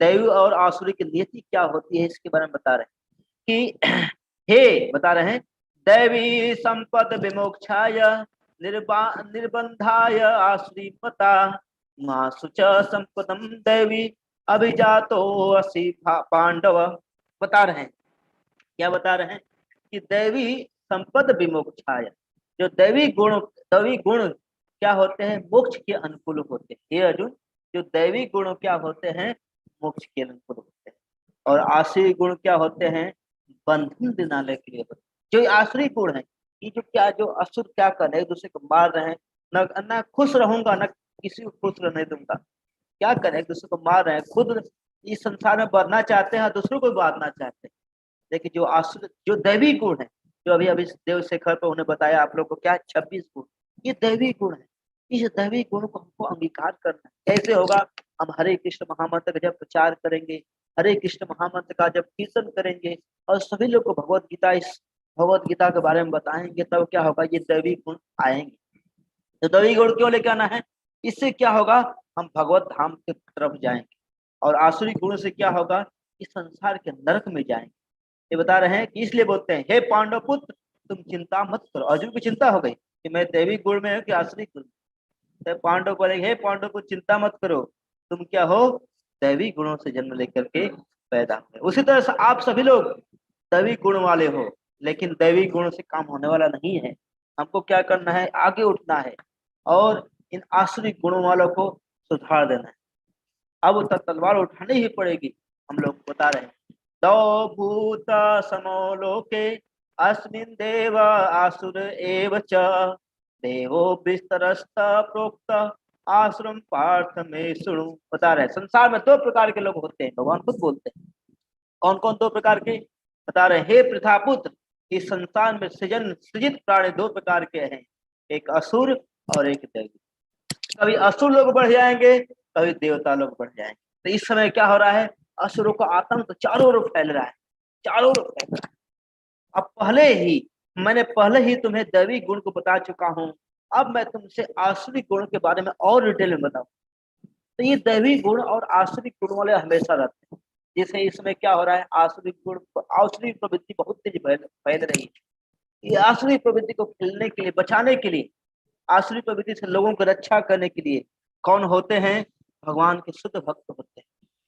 दैवी और आसुरी की नियति क्या होती है, इसके बारे में बता रहे हैं कि हे, बता रहे हैं दैवी संपद विमोक्षाय निर्बंधाय आसुरी मता माँ सुच संपदम दैवी अभिजातो असि पांडव। बता रहे हैं, क्या बता रहे हैं कि दैवी संपद विमोक्षाय, जो दैवी गुण क्या होते हैं, मोक्ष के अनुकूल होते हैं। हे अर्जुन, जो दैवी गुण क्या होते हैं, मोक्ष के अनुकूल होते हैं, और आसुरी गुण क्या होते हैं, बंधन दिलाने के लिए होते हैं। जो आसुरी गुण है, ये जो क्या, जो असुर क्या कर रहे हैं, एक दूसरे को मार रहे हैं, न खुश रहूंगा, न किसी को खुश रहने दूंगा, क्या करें, एक दूसरे को मार रहे हैं, खुद इस संसार में बढ़ना चाहते हैं, दूसरों को बांटना चाहते हैं। देखिए जो आसुर, जो दैवी गुण है, जो अभी अभी देव शेखर पे उन्हें बताया आप लोग को, क्या 26 गुण, ये दैवी गुण है। इस दैवी गुण को हमको अंगीकार करना है। कैसे होगा, हम हरे कृष्ण महामंत्र का जब प्रचार करेंगे, हरे कृष्ण महामंत्र का जब कीर्तन करेंगे, और सभी लोग को भगवत गीता के बारे में बताएंगे, तब क्या होगा, ये दैवी गुण आएंगे। तो दैवी गुण क्यों लेके आना है, इससे क्या होगा, हम भगवत धाम की तरफ जाएंगे। और आसुरी गुण से क्या होगा, इस संसार के नरक में जाएंगे। ये बता रहे हैं कि इसलिए बोलते हैं, हे पांडव पुत्र तुम चिंता मत करो। अर्जुन की चिंता हो गई कि मैं दैवी गुण में हूँ कि आसुरी गुण। तो पांडव बोले, हे पांडव पुत्र चिंता मत करो, तुम क्या हो, दैवी गुणों से जन्म लेकर के पैदा हुए। उसी तरह से आप सभी लोग दैवी गुण वाले हो, लेकिन दैवी गुण से काम होने वाला नहीं है। हमको क्या करना है, आगे उठना है, और इन आसुरी गुणों वालों को सुधार देना है। अब तो तलवार उठानी ही पड़ेगी। हम लोग बता रहे हैं, दौ भूत समो लोके अस्मिन् देव आसुर एव च देवो विस्तरस्त प्रोक्त आश्रम पार्थ में सुनु। बता रहे हैं संसार में 2 प्रकार के लोग होते हैं, भगवान खुद बोलते हैं। कौन कौन 2 प्रकार के, बता रहे हैं, हे पृथापुत्र, इस संसार में सृजित प्राणी 2 प्रकार के हैं, एक असुर और एक दैवी। कभी असुर लोग बढ़ जाएंगे, कभी देवता लोग बढ़ जाएंगे। तो इस समय क्या हो रहा है, असुरों का आतंक तो चारों ओर फैल रहा है, चारों ओर फैल रहा है। अब मैंने पहले ही तुम्हें दैवी गुण को बता चुका हूँ, अब मैं तुमसे आसुरी गुण के बारे में और डिटेल में बताऊं। तो ये दैवी गुण और आसुरी गुण वाले हमेशा रहते हैं। जैसे इसमें क्या हो रहा है, आसुरी प्रवृत्ति बहुत तेज फैल रही है। ये आसुरी प्रवृत्ति को खिलने के लिए, बचाने के लिए, आसुरी प्रवृत्ति से लोगों को रक्षा करने के लिए कौन होते हैं, भगवान के शुद्ध भक्त होते हैं।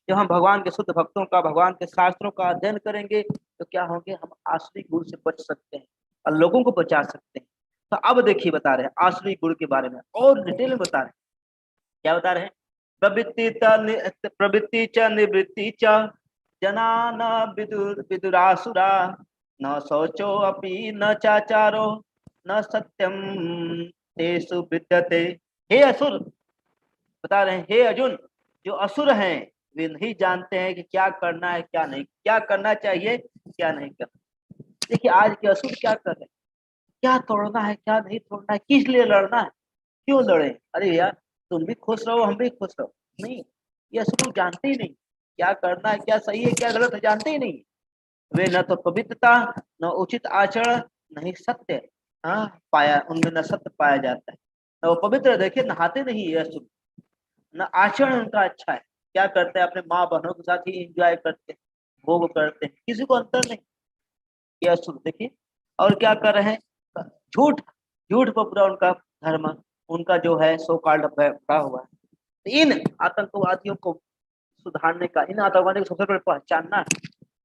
जब हम भगवान के शुद्ध भक्तों का, भगवान के शास्त्रों का अध्ययन करेंगे, तो क्या होंगे, हम आसुरी गुण से बच सकते हैं और लोगों को बचा सकते हैं। तो अब देखिए बता रहे हैं आसुरी गुण के बारे में और डिटेल में बता रहे हैं। क्या बता रहे हैं, प्रवृत्ति च निवृत्ति च जना न विदुरासुरा न शौचो अपि न चाचारो न सत्यम तेषु विद्यते हे असुर, बता रहे हैं हे अर्जुन, जो असुर हैं वे नहीं जानते हैं कि क्या करना है क्या नहीं, क्या करना चाहिए क्या नहीं करना। देखिए आज के असुर क्या कर रहे हैं, क्या तोड़ना है क्या नहीं तोड़ना है, किस लिए लड़ना है, क्यों लड़े। अरे यार तुम भी खुश रहो हम भी खुश रहो, नहीं, ये असुर जानते ही नहीं क्या करना है, क्या सही है क्या गलत है, जानते ही नहीं। वे न तो पवित्रता, न उचित आचरण, नहीं सत्य, हाँ पाया उनमें न सत्य पाया जाता है, न वो पवित्र, देखिए नहाते नहीं ये असुर, न आचरण उनका अच्छा है। क्या करते हैं, अपने माँ बहनों के साथ ही एंजॉय करते हैं, भोग करते हैं, किसी को अंतर नहीं। ये असुर देखिए, और क्या कर रहे हैं, झूठ, झूठ पर पूरा उनका धर्म, उनका जो है सो कॉल्ड पड़ा हुआ है। तो इन आतंकवादियों को सुधारने का, इन आतंकवादियों को सबसे पहले पहचानना है,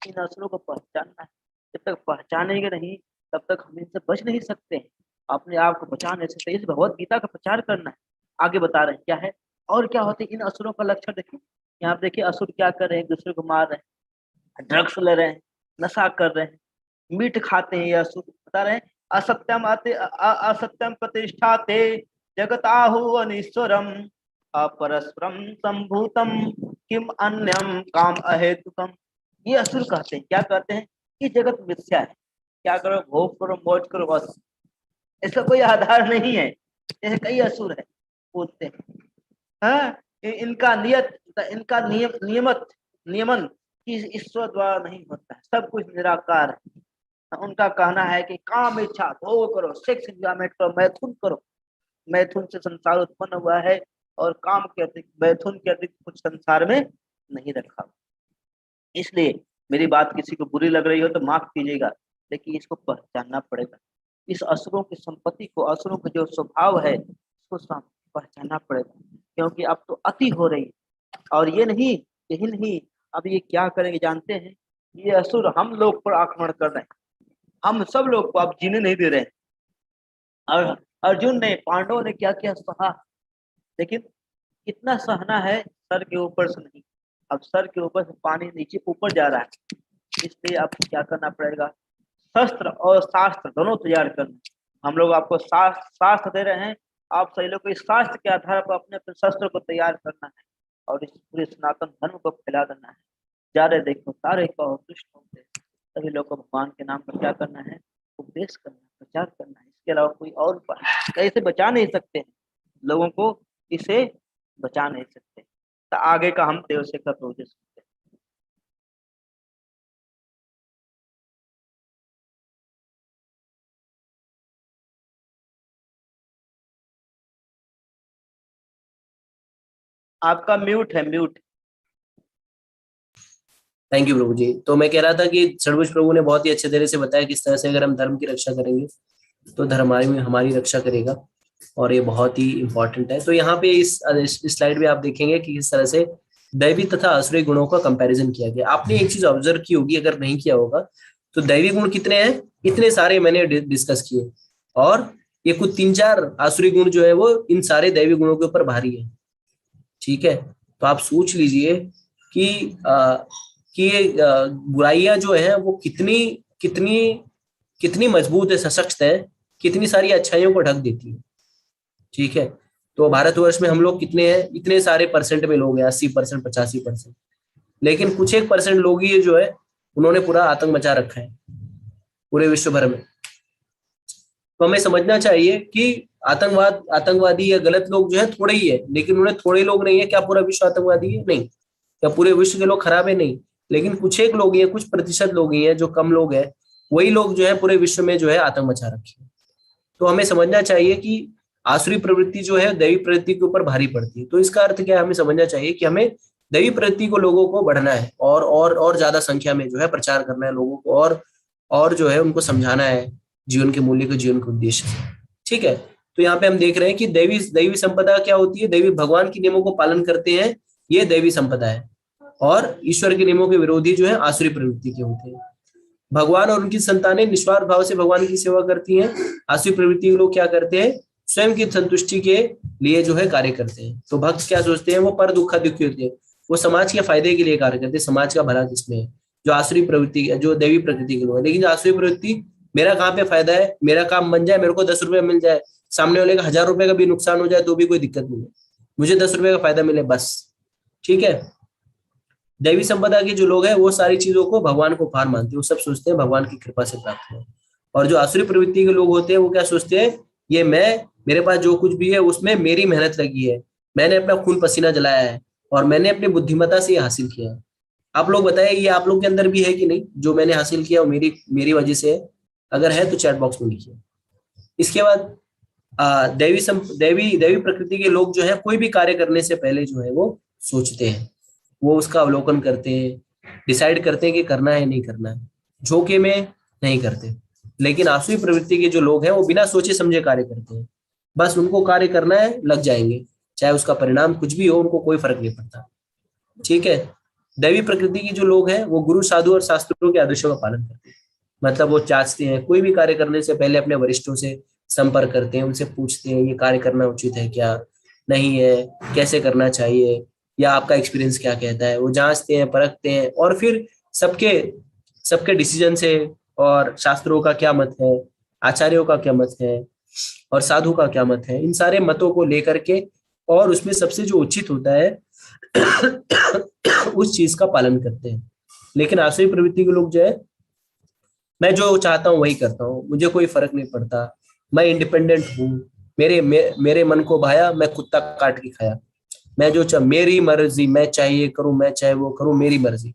इन असुरों को पहचानना है। जब तक पहचानेंगे नहीं तब तक हम इनसे बच नहीं सकते हैं, अपने आप को बचाने से इस भगवत गीता का प्रचार करना है। आगे बता रहे हैं क्या है और क्या होते हैं इन असुरों का लक्षण। देखिए यहाँ पे देखिए असुर क्या कर रहे हैं, एक दूसरे को मार रहे हैं, ड्रग्स ले रहे हैं, नशा कर रहे हैं, मीट खाते हैं। ये असुर बता रहे हैं असत्यम असत्यम प्रतिष्ठाते जगताहु अनीश्वरम अपरस्परम संभूतम किम अन्यम काम अहेतुकम। ये असुर कहते हैं, क्या कहते हैं कि जगत मिथ्या है, क्या करो भोग करो मौज करो बस, इसका कोई आधार नहीं है। ऐसे कई असुर है बोलते हैं, हाँ इनका नियत, इनका नियमत नियमन कि ईश्वर द्वारा नहीं होता है, सब कुछ निराकार है। उनका कहना है कि काम इच्छा भोग करो, सेक्स एंजॉयमेंट करो, मैथुन करो, मैथुन से संसार उत्पन्न हुआ है और काम के अतिरिक्त, मैथुन के अतिरिक्त कुछ संसार में नहीं रखा। इसलिए मेरी बात किसी को बुरी लग रही हो तो माफ कीजिएगा, लेकिन इसको पहचानना पड़ेगा, इस असुरों की संपत्ति को, असुरों का जो स्वभाव है उसको पहचानना पड़ेगा, क्योंकि अब तो अति हो रही है। और ये नहीं, यही नहीं, अब ये क्या करेंगे जानते हैं, ये असुर हम लोग पर आक्रमण कर रहे हैं, हम सब लोग को अब जीने नहीं दे रहे हैं। और अर्जुन ने, पांडवों ने क्या क्या सहा, लेकिन कितना सहना है, सर के ऊपर से नहीं, अब सर के ऊपर से पानी नीचे ऊपर जा रहा है। इसलिए अब क्या करना पड़ेगा, शस्त्र और शास्त्र दोनों तैयार करना। हम लोग आपको शास्त्र दे रहे हैं, आप सही लोग को इस शास्त्र के आधार पर अपने अपने शस्त्र को तैयार करना है और इस पूरे सनातन धर्म को फैला देना है। जारे देखो तारे को दुष्ट होते, सभी लोग को भगवान के नाम पर क्या करना है, उपदेश करना, प्रचार करना है। इसके अलावा कोई और कैसे बचा नहीं सकते हैं लोगों को, इसे बचा नहीं सकते। तो आगे का हम देव से कर रोजे सुनते हैं। आपका म्यूट है, म्यूट। थैंक यू प्रभु जी। तो मैं कह रहा था कि सर्वोच्च प्रभु ने बहुत ही अच्छे तरह से बताया किस तरह से अगर हम धर्म की रक्षा करेंगे तो धर्म हमारी रक्षा करेगा, और ये बहुत ही इंपॉर्टेंट है। तो यहाँ पे इस स्लाइड में आप देखेंगे कि किस तरह से दैवी तथा असुरी गुणों का कंपैरिजन किया गया। आपने एक चीज ऑब्जर्व की होगी, अगर नहीं किया होगा तो दैवी गुण कितने हैं, इतने सारे मैंने डिस्कस किए, और ये कुछ 3-4 आसुरी गुण जो है वो इन सारे दैवी गुणों के ऊपर भारी है। ठीक है, तो आप सोच लीजिए कि ये बुराइयां जो है वो कितनी कितनी कितनी मजबूत है, सशक्त है, कितनी सारी अच्छाइयों को ढक देती है। ठीक है, तो भारतवर्ष में हम लोग कितने हैं, इतने सारे परसेंट में लोग हैं, 80%, 85%, लेकिन कुछ एक परसेंट लोग ही जो है उन्होंने पूरा आतंक मचा रखा है पूरे विश्व भर में। तो हमें समझना चाहिए कि आतंकवादी या गलत लोग जो है थोड़े ही है, लेकिन उन्हें थोड़े लोग नहीं है। क्या पूरा विश्व आतंकवादी है? नहीं। क्या पूरे विश्व के लोग खराब है? नहीं। लेकिन कुछ एक लोग ही है, कुछ प्रतिशत लोग ही है जो कम लोग हैं, वही लोग जो है पूरे विश्व में जो है आतंक मचा रखे हैं। तो हमें समझना चाहिए कि आसुरी प्रवृत्ति जो है दैवी प्रवृत्ति के ऊपर भारी पड़ती है। तो इसका अर्थ क्या है, हमें समझना चाहिए कि हमें दैवी प्रवृत्ति को लोगों को बढ़ना है और ज्यादा संख्या में जो है प्रचार करना है लोगों को, और जो है उनको समझाना है जीवन के मूल्य को, जीवन के उद्देश्य से। ठीक है, तो यहाँ पे हम देख रहे हैं कि दैवी संपदा क्या होती है, दैवी भगवान के नियमों को पालन करते हैं, ये दैवी संपदा है। और ईश्वर के नियमों के विरोधी जो है आसुरी प्रवृत्ति के होते हैं। भगवान और उनकी संतानें निस्वार्थ भाव से भगवान की सेवा करती हैं। आसुरी प्रवृत्ति के लोग क्या करते हैं, स्वयं की संतुष्टि के लिए जो है कार्य करते हैं। तो भक्त क्या सोचते हैं, वो पर दुखी होते हैं, वो समाज के फायदे के लिए कार्य करते हैं, समाज का भला किसमें है, जो आसुरी प्रवृत्ति, जो दैवी प्रकृति के लोग है। लेकिन आसुरी प्रवृत्ति, मेरा कहाँ पे फायदा है, मेरा काम बन जाए, मेरे को 10 रुपए मिल जाए, सामने वाले का 1,000 रुपए का भी नुकसान हो जाए तो भी कोई दिक्कत नहीं है, मुझे 10 रुपए का फायदा मिले बस। ठीक है। दैवी संपदा के जो लोग हैं वो सारी चीजों को भगवान को उपहार मानते हैं, वो सब सोचते हैं भगवान की कृपा से प्राप्त हो। और जो आसुरी प्रवृत्ति के लोग होते हैं वो क्या सोचते हैं, ये मैं, मेरे पास जो कुछ भी है उसमें मेरी मेहनत लगी है, मैंने अपना खून पसीना जलाया है और मैंने अपनी बुद्धिमत्ता से ये हासिल किया है। आप लोग बताइए ये आप लोग के अंदर भी है कि नहीं, जो मैंने हासिल किया वो मेरी मेरी वजह से है? अगर है तो चैट बॉक्स में लिखिए। इसके बाद दैवी दैवी प्रकृति के लोग जो है कोई भी कार्य करने से पहले जो है वो सोचते हैं, वो उसका अवलोकन करते हैं, डिसाइड करते हैं कि करना है नहीं करना है, झोंके में नहीं करते। लेकिन आसुरी प्रवृत्ति के जो लोग हैं वो बिना सोचे समझे कार्य करते हैं, बस उनको कार्य करना है लग जाएंगे, चाहे उसका परिणाम कुछ भी हो उनको कोई फर्क नहीं पड़ता। ठीक है। दैवी प्रकृति के जो लोग हैं वो गुरु साधु और शास्त्रों के आदेशों का पालन करते हैं, मतलब वो चाहते हैं कोई भी कार्य करने से पहले अपने वरिष्ठों से संपर्क करते हैं, उनसे पूछते हैं ये कार्य करना उचित है क्या नहीं है, कैसे करना चाहिए, या आपका एक्सपीरियंस क्या कहता है, वो जांचते हैं परखते हैं और फिर सबके सबके डिसीजन से, और शास्त्रों का क्या मत है, आचार्यों का क्या मत है और साधु का क्या मत है, इन सारे मतों को लेकर के और उसमें सबसे जो उचित होता है उस चीज का पालन करते हैं। लेकिन आसुरी प्रवृत्ति के लोग जो है, मैं जो चाहता हूँ वही करता हूँ, मुझे कोई फर्क नहीं पड़ता, मैं इंडिपेंडेंट हूँ, मेरे मन को भाया मैं कुत्ता काट के खाया, मैं जो मेरी मर्जी, मैं चाहे ये करूं मैं चाहे वो करूं, मेरी मर्जी।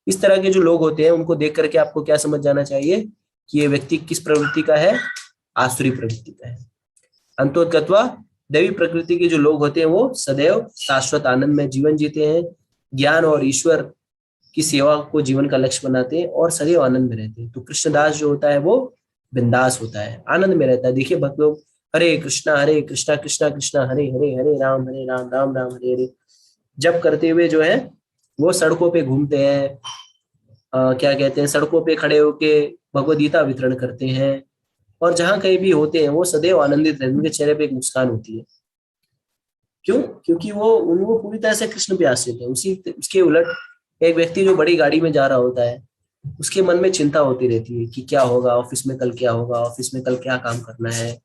इस तरह के जो लोग होते हैं उनको देख करके आपको क्या समझ जाना चाहिए कि ये व्यक्ति किस प्रवृत्ति का है, आसुरी प्रवृत्ति का है। अंतोतत्वा दैवी प्रकृति के जो लोग होते हैं वो सदैव शाश्वत आनंद में जीवन जीते हैं, ज्ञान और ईश्वर की सेवा को जीवन का लक्ष्य बनाते हैं और सदैव आनंद में रहते हैं। तो कृष्णदास जो होता है वो बिंदास होता है, आनंद में रहता है। देखिए भक्त लोग हरे कृष्णा कृष्णा कृष्णा हरे हरे, हरे राम राम राम हरे हरे जब करते हुए जो है वो सड़कों पे घूमते हैं, क्या कहते हैं, सड़कों पे खड़े होके भगवद गीता वितरण करते हैं, और जहां कहीं भी होते हैं वो सदैव आनंदित रहते हैं, उनके चेहरे पे एक मुस्कान होती है। क्यों? क्योंकि वो पूरी तरह से कृष्ण पे आश्रित है। उसी उसके उलट एक व्यक्ति जो बड़ी गाड़ी में जा रहा होता है उसके मन में चिंता होती रहती है कि क्या होगा ऑफिस में, कल क्या होगा ऑफिस में, कल क्या काम करना है,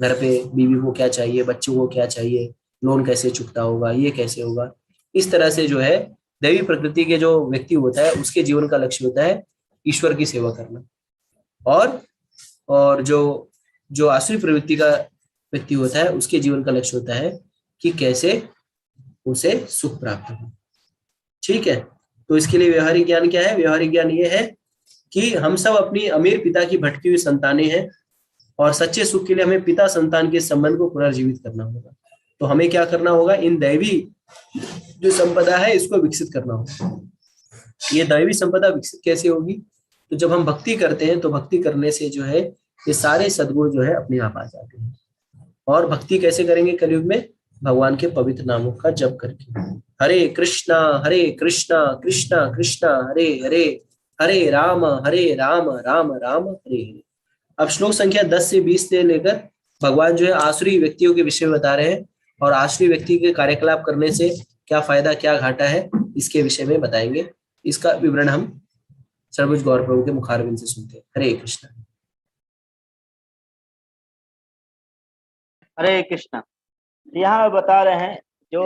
घर पे बीवी को क्या चाहिए, बच्चों को क्या चाहिए, लोन कैसे चुकता होगा, ये कैसे होगा। इस तरह से जो है दैवी प्रकृति के जो व्यक्ति होता है उसके जीवन का लक्ष्य होता है ईश्वर की सेवा करना। और जो जो आसुरी प्रवृत्ति का व्यक्ति होता है उसके जीवन का लक्ष्य होता है कि कैसे उसे सुख प्राप्त हो। ठीक है। तो इसके लिए व्यवहारिक ज्ञान क्या है? व्यवहारिक ज्ञान ये है कि हम सब अपनी अमीर पिता की भटकी हुई संतानें हैं और सच्चे सुख के लिए हमें पिता संतान के संबंध को पुनर्जीवित करना होगा। तो हमें क्या करना होगा? इन दैवी जो संपदा है इसको विकसित करना होगा। ये दैवी संपदा विकसित कैसे होगी? तो जब हम भक्ति करते हैं तो भक्ति करने से जो है ये सारे सद्गुण जो है अपने आप आ जाते हैं। और भक्ति कैसे करेंगे कलयुग में? भगवान के पवित्र नामों का जप करके। हरे कृष्णा कृष्णा कृष्णा हरे हरे, हरे राम राम राम हरे हरे। अब श्लोक संख्या 10 से 20 से लेकर भगवान जो है आसुरी व्यक्तियों के विषय में बता रहे हैं और आसुरी व्यक्ति के कार्यकलाप करने से क्या फायदा क्या घाटा है इसके विषय में बताएंगे। इसका विवरण हम सर्वोच्च गौर प्रभु के मुखारविंद से सुनते हैं। हरे कृष्णा। हरे कृष्णा। यहाँ बता रहे हैं जो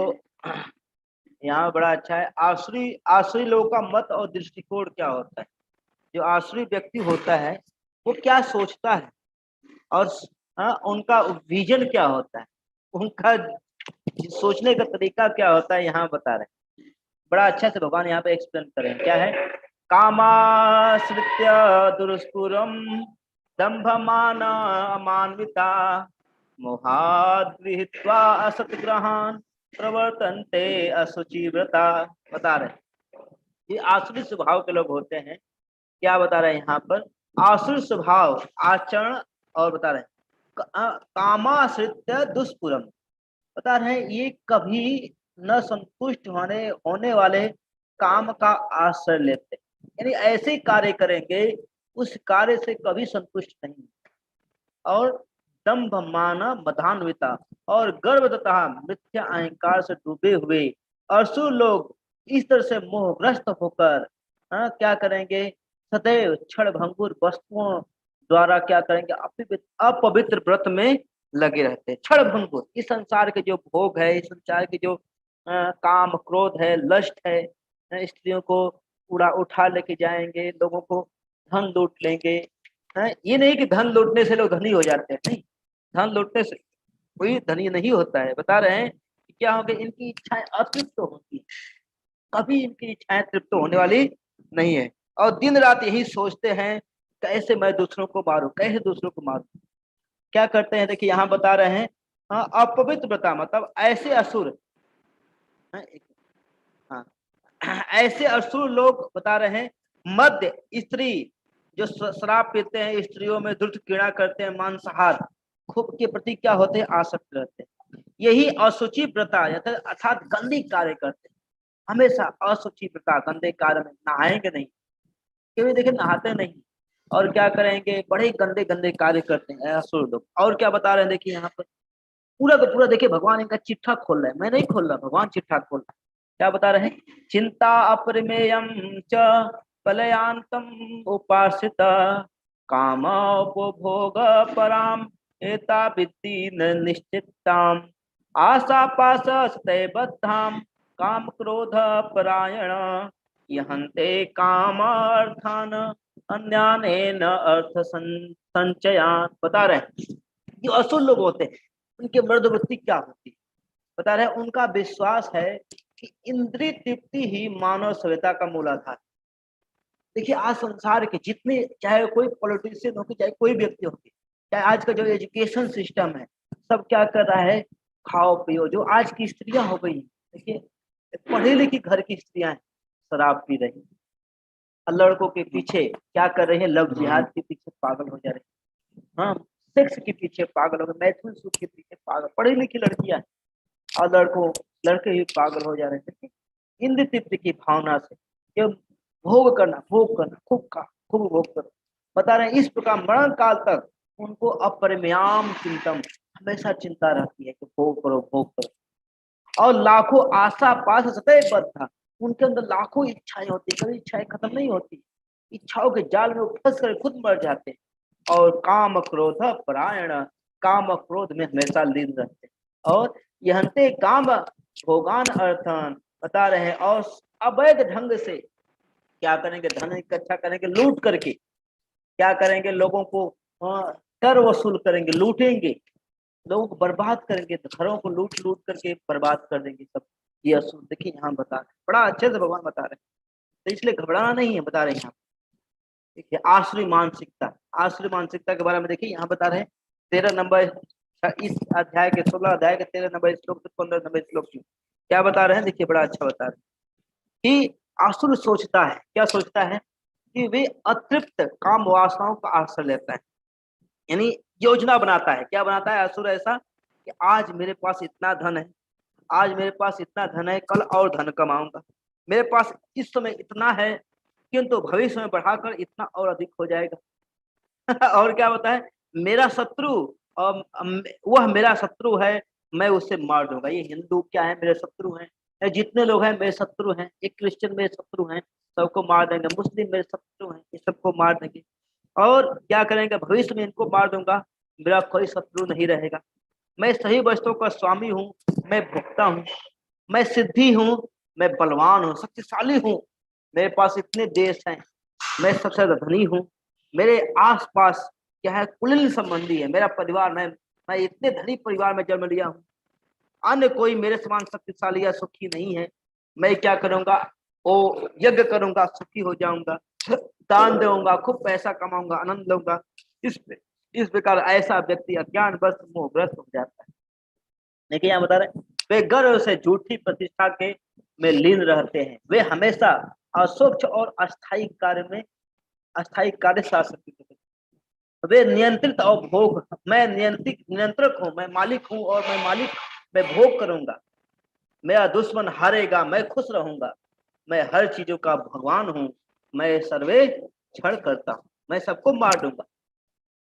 यहाँ बड़ा अच्छा है, आसुरी आसुरी लोगों का मत और दृष्टिकोण क्या होता है। जो आसुरी व्यक्ति होता है वो क्या सोचता है और उनका विजन क्या होता है, उनका सोचने का तरीका क्या होता है, यहाँ बता रहे हैं। बड़ा अच्छा से भगवान यहाँ पे एक्सप्लेन करें क्या है। कामाश्रित्य दुष्पुरम दंभमान अमान्विता मोहाद गृहीत्वा असतग्रहान प्रवर्तन्ते असुचिव्रता। बता रहे ये आसुरी स्वभाव के लोग होते हैं। क्या बता रहे हैं यहाँ पर? आसुरी स्वभाव आचरण, और बता रहे हैं कामाश्रित्य दुष्पुरम। बता रहे हैं ये कभी न संतुष्ट होने वाले काम का आश्रय लेते, यानी ऐसे कार्य करेंगे उस कार्य से कभी संतुष्ट नहीं, और दंभ मान मदान्विता और गर्व तथा मिथ्या अहंकार से डूबे हुए असुर लोग इस तरह से मोहग्रस्त होकर क्या करेंगे? सदैव क्षण भंगुर वस्तुओं द्वारा क्या करेंगे? अपवित्र व्रत में लगे रहते हैं। क्षण भंगुर इस संसार के जो भोग है, इस संसार के जो काम क्रोध है, लस्ट है, स्त्रियों को पूरा उठा लेके जाएंगे, लोगों को धन लूट लेंगे। ये नहीं कि धन लूटने से लोग धनी हो जाते हैं, नहीं, धन लूटने से कोई धनी नहीं होता है। बता रहे हैं कि क्या होगा, इनकी इच्छाएं अतृप्त होती है, कभी इनकी इच्छाएं तृप्त होने वाली नहीं है, और दिन रात यही सोचते हैं कैसे मैं दूसरों को मारूं, कैसे दूसरों को मारूं। क्या करते हैं, देखिए यहाँ बता रहे हैं, अपवित्र व्रता मतलब ऐसे असुर, हाँ, ऐसे असुर लोग बता रहे हैं, मध्य स्त्री जो शराब पीते हैं, स्त्रियों में दुष्ट क्रीड़ा करते हैं, मांसाहार खूब के प्रति क्या होते हैं, आसक्त रहते हैं, यही अशुचि व्रता अर्थात गंदी कार्य करते हैं, हमेशा अशुचि व्रता गंदे कार्य में नहाएंगे नहीं, क्योंकि देखिए नहाते नहीं, और क्या करेंगे, बड़े गंदे गंदे कार्य करते हैं असुर लोग। और क्या बता रहे हैं, देखिए यहाँ पर पूरा का पूरा देखिए भगवान इनका चिट्ठा खोल रहे हैं, मैं नहीं खोल रहा, भगवान चिट्ठा खोल रहे हैं। क्या बता रहे हैं, चिंता अपरिमेयम च पलयांतम उपासिता काम उपभोग पराम एता विद्धि न निश्चिताम आशा पाश सतैबद्धाम काम क्रोध परायण यहन्ते कामार्थान अन्यानेन अर्थ संचयान। बता रहे हैं जो असुर लोग होते हैं उनकी मर्दवृत्ति क्या होती है, बता रहे हैं उनका विश्वास है कि इंद्रिय तृप्ति ही मानव सभ्यता का मूलाधार। देखिए आज संसार के जितने, चाहे कोई पॉलिटिशियन हो, चाहे कोई व्यक्ति हो, चाहे आज का जो एजुकेशन सिस्टम है, सब क्या कर रहा है, खाओ पियो। जो आज की स्त्रियां हो गई, देखिए पढ़ी लिखी घर की स्त्रियां शराब पी रही, लड़कों के पीछे क्या कर रही है, लव जिहाद के पीछे पागल हो जा रही है, हाँ, सेक्स के पीछे पागल हो गए, मैथुन सूट के पीछे पागल, पढ़ी लिखी लड़कियां और लड़के ही पागल हो जा रहे थे इंद्र तृप्ति की भावना से, ये भोग करना खूब का खूब भोग करो। बता रहे हैं इस प्रकार मरण काल तक उनको अपरिम्याम चिंतन, हमेशा चिंता रहती है कि भोग करो, और लाखों आशा पास सतैव बद्ध, उनके अंदर लाखों इच्छाएं होती, कभी इच्छाएं खत्म नहीं होती, इच्छाओं के जाल में वो फंस कर खुद मर जाते हैं। और काम क्रोध परायण, काम क्रोध में हमेशा लीन रहते हैं। और यहन्ते काम भोगान अर्थान, बता रहे हैं, और अवैध ढंग से क्या करेंगे, धन इकट्ठा करेंगे, लूट करके क्या करेंगे, लोगों को कर वसूल करेंगे, लूटेंगे, लोगों को बर्बाद करेंगे, तो घरों को लूट लूट करके बर्बाद कर देंगे सब। ये असुर देखिए यहाँ बता रहे हैं, बड़ा अच्छे से भगवान बता रहे हैं, तो इसलिए घबराना नहीं है, बता रहे हैं यहाँ। देखिए आश्रय मानसिकता, आश्रय मानसिकता के बारे में देखिए यहाँ बता रहे हैं 13 नंबर, इस अध्याय के 16 अध्याय के 13 नंबर श्लोक से 15 नंबर श्लोक की क्या बता रहे हैं, देखिए बड़ा अच्छा बता रहे हैं कि आसुर सोचता है, क्या सोचता है कि वे अतृप्त काम वासनाओं का आश्रय लेता है, यानी योजना बनाता है। क्या बनाता है असुर, ऐसा कि आज मेरे पास इतना धन है, आज मेरे पास इतना धन है, कल और धन कमाऊंगा, मेरे पास इस समय इतना है, किंतु भविष्य में बढ़ाकर इतना और अधिक हो जाएगा। और क्या होता है, मेरा शत्रु और वह मेरा शत्रु है, मैं उसे मार दूंगा। ये हिंदू क्या है, मेरे शत्रु हैं, जितने लोग हैं मेरे शत्रु हैं, एक क्रिश्चियन मेरे शत्रु हैं, सबको मार देंगे, मुस्लिम मेरे शत्रु हैं, ये सबको मार देंगे। और क्या करेंगे, भविष्य में इनको मार दूंगा, मेरा कोई शत्रु नहीं रहेगा, मैं सही वस्तुओं का स्वामी हूँ, मैं भोक्ता हूँ, मैं सिद्धि हूँ, मैं बलवान हूँ, शक्तिशाली हूँ, मेरे पास इतने देश हैं, मैं सबसे ज्यादा धनी हूँ, मेरे आसपास क्या है, कुलीन संबंधी है मेरा परिवार, मैं इतने धनी परिवार में जन्म लिया हूँ, अन्य कोई मेरे समान शक्तिशाली या सुखी नहीं है। मैं क्या करूंगा, ओ यज्ञ करूंगा, सुखी हो जाऊंगा, दान दूंगा, खूब पैसा कमाऊंगा, आनंद लूंगा। इस प्रकार ऐसा व्यक्ति अज्ञान बस मोहग्रस्त हो जाता है। लेकिन यहाँ बता रहे वे गर्व से झूठी प्रतिष्ठा के में लीन रहते हैं, वे हमेशा अस्वच्छ और अस्थायी कार्य से आसक्ति होते हैं। वे नियंत्रित और भोग, मैं नियंत्रक हूँ, मैं मालिक हूँ, और मैं भोग करूंगा, मेरा दुश्मन हारेगा, मैं खुश रहूंगा, मैं हर चीजों का भगवान हूँ, मैं सर्वे क्षण करता हूँ, मैं सबको मार दूंगा।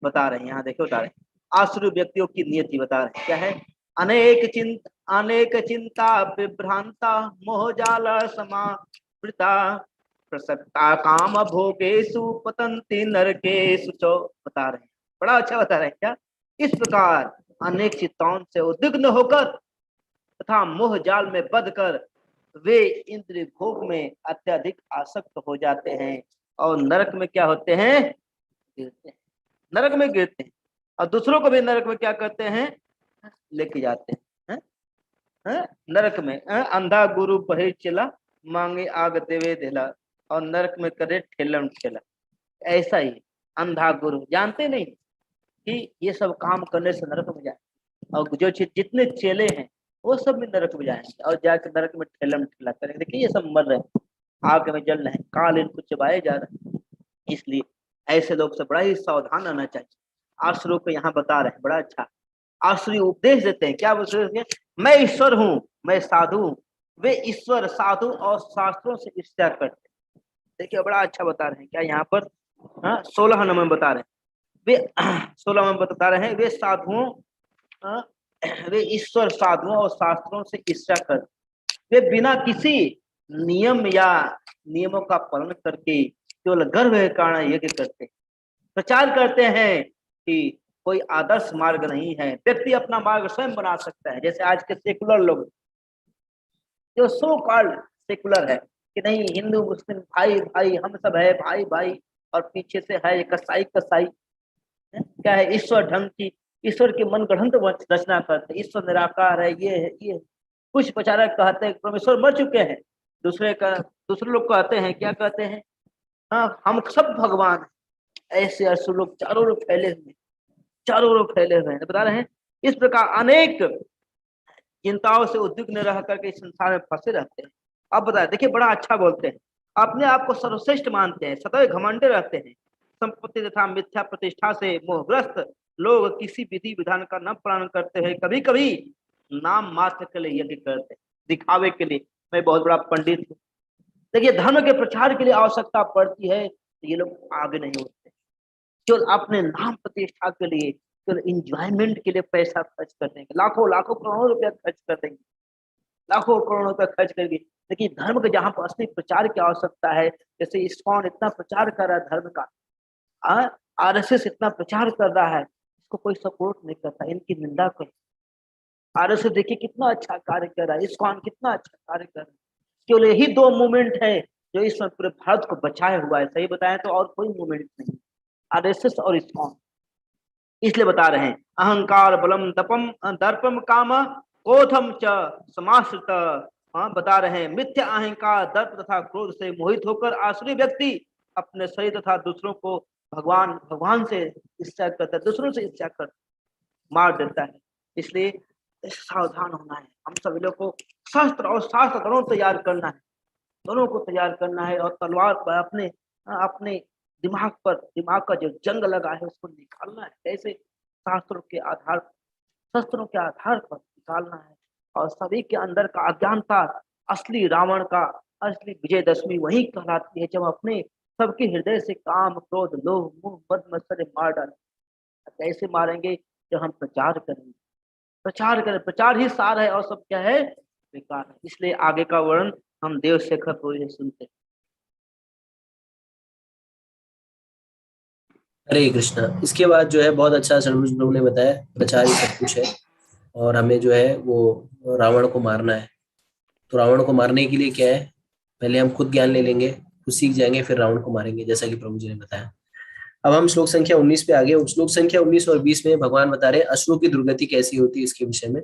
बता रहे हैं यहाँ देखो, बता रहे हैं आसुरी व्यक्तियों की नियति बता रहे हैं क्या है, अनेक चिंता विभ्रांता मोहजाल समावृता प्रसक्ता काम भोगेषु पतंति नरकेषु च। बता रहे हैं, बड़ा अच्छा बता रहे हैं क्या, इस प्रकार अनेक चिंताओं से उद्विग्न होकर तथा मोह जाल में बंध कर वे इंद्रिय भोग में अत्यधिक आसक्त हो जाते हैं और नरक में क्या होते हैं, गिरते हैं, नरक में गिरते हैं और दूसरों को भी नरक में क्या करते हैं, लेके जाते हैं, नरक में। अंधा गुरु पहे चला मांगे आग देवे दिला और नरक में करे ठेलम ठेला। ऐसा ही अंधा गुरु जानते नहीं कि ये सब काम करने से नरक में जाए, और जो जितने चेले हैं वो सब भी नरक में जाएंगे और जाकर नरक में ठेलम ठेला करेंगे। देखिए ये सब मर रहे हैं, आग में जल रहे हैं, काल इनको चबाए जा रहे हैं। इसलिए ऐसे लोग से बड़ा ही सावधान रहना चाहिए। आश्रय को यहाँ बता रहे हैं, बड़ा अच्छा आश्रय उपदेश देते हैं। क्या बोलते हैं, मैं ईश्वर हूँ, मैं साधु हूँ। वे ईश्वर साधु और शास्त्रों से ईर्ष्या करते हैं। देखिए बड़ा अच्छा बता रहे हैं। क्या यहाँ पर 16 नंबर बता रहे हैं, वे 16 में बता रहे हैं, वे साधुओं वे ईश्वर साधुओं और शास्त्रों से ईर्ष्या कर वे बिना किसी नियम या नियमों का पालन करके केवल गर्व के कारण यज्ञ करते, प्रचार करते हैं कि कोई आदर्श मार्ग नहीं है, व्यक्ति अपना मार्ग स्वयं बना सकता है। जैसे आज के सेकुलर लोग जो सो कॉल्ड सेकुलर है कि नहीं हिंदू मुस्लिम भाई भाई हम सब है भाई भाई, और पीछे से है कसाई कसाई, क्या है ईश्वर ढंग की, ईश्वर के मन गढ़ंत रचना करते, ईश्वर निराकार है, ये है ये है। कुछ प्रचारक कहते हैं परमेश्वर मर चुके हैं, दूसरे लोग कहते हैं, क्या कहते हैं, हाँ हम सब भगवान। ऐसे असुर लोग चारों लोग फैले हुए, चारों लोग फैले हुए हैं, बता रहे हैं। इस प्रकार अनेक चिंताओं से उद्विग्न रह करके इस संसार में फंसे रहते हैं। अब बताए, देखिए बड़ा अच्छा बोलते हैं, अपने आप को सर्वश्रेष्ठ मानते हैं, सदैव घमंडे रहते हैं। संपत्ति तथा मिथ्या प्रतिष्ठा से मोहग्रस्त लोग किसी विधि विधान का न पालन करते हैं, कभी कभी नाम मात्र के लिए यज्ञ करते हैं, दिखावे के लिए मैं बहुत बड़ा पंडित हूँ। देखिए धर्म के प्रचार के लिए आवश्यकता पड़ती है तो ये लोग आगे नहीं होते, केवल अपने नाम प्रतिष्ठा के लिए, केवल इंजॉयमेंट के लिए पैसा खर्च कर देंगे, लाखों लाखों करोड़ों रुपया खर्च कर देंगे, लाखों करोड़ों रुपया खर्च करके। लेकिन धर्म के जहाँ पर असली प्रचार की आवश्यकता है, जैसे इस्कॉन इतना प्रचार कर रहा है धर्म का, आरएसएस इतना प्रचार कर रहा है, इसको कोई सपोर्ट नहीं करता, इनकी निंदा कर। आरएसएस देखिए कितना अच्छा कार्य कर रहा है, इस्कॉन कितना अच्छा कार्य कर रहा है। केवल यही दो मूवमेंट है जो इस पूरे भारत को बचाए हुआ है, सही बताएं तो और कोई मूवमेंट नहीं, आरएसएस और इस्कॉन। इसलिए बता रहे हैं, अहंकार बलम तपम दर्पम काम क्रोधम च समाश्रित। बता रहे हैं, मिथ्या अहंकार दर्प तथा क्रोध से मोहित होकर आसुरी व्यक्ति अपने शरीर तथा दूसरों को भगवान से इच्छा करता है, दूसरों से इच्छा कर मार देता है। इसलिए सावधान होना है, हम सभी लोग को शास्त्र और शास्त्र दोनों तैयार करना है, दोनों को तैयार करना है, और तलवार पर अपने दिमाग का जो जंग लगा है उसको निकालना है। कैसे, शस्त्रों के आधार पर निकालना है। और सभी के अंदर का अज्ञानता, असली रावण का असली विजयदशमी वही कहलाती है, जब अपने सबके हृदय से काम क्रोध लोभ मोह मद मत्सर मार डाले। कैसे मारेंगे, जब हम प्रचार करेंगे, प्रचार ही सार है और सब क्या है, बेकार है। इसलिए आगे का वर्णन हम देवशेखर पुरी से सुनते हैं। हरे कृष्णा। इसके बाद जो है बहुत अच्छा शर्मिष्ठ प्रभु ने बताया, प्रचार ही सब कुछ है और हमें जो है वो रावण को मारना है। तो रावण को मारने के लिए क्या है, पहले हम खुद ज्ञान ले लेंगे, खुद सीख जाएंगे, फिर रावण को मारेंगे, जैसा कि प्रभु जी ने बताया। अब हम श्लोक संख्या 19 पे आगे। श्लोक संख्या 19 और 20 में भगवान बता रहे हैं असुरों की दुर्गति कैसी होती है इसके विषय में।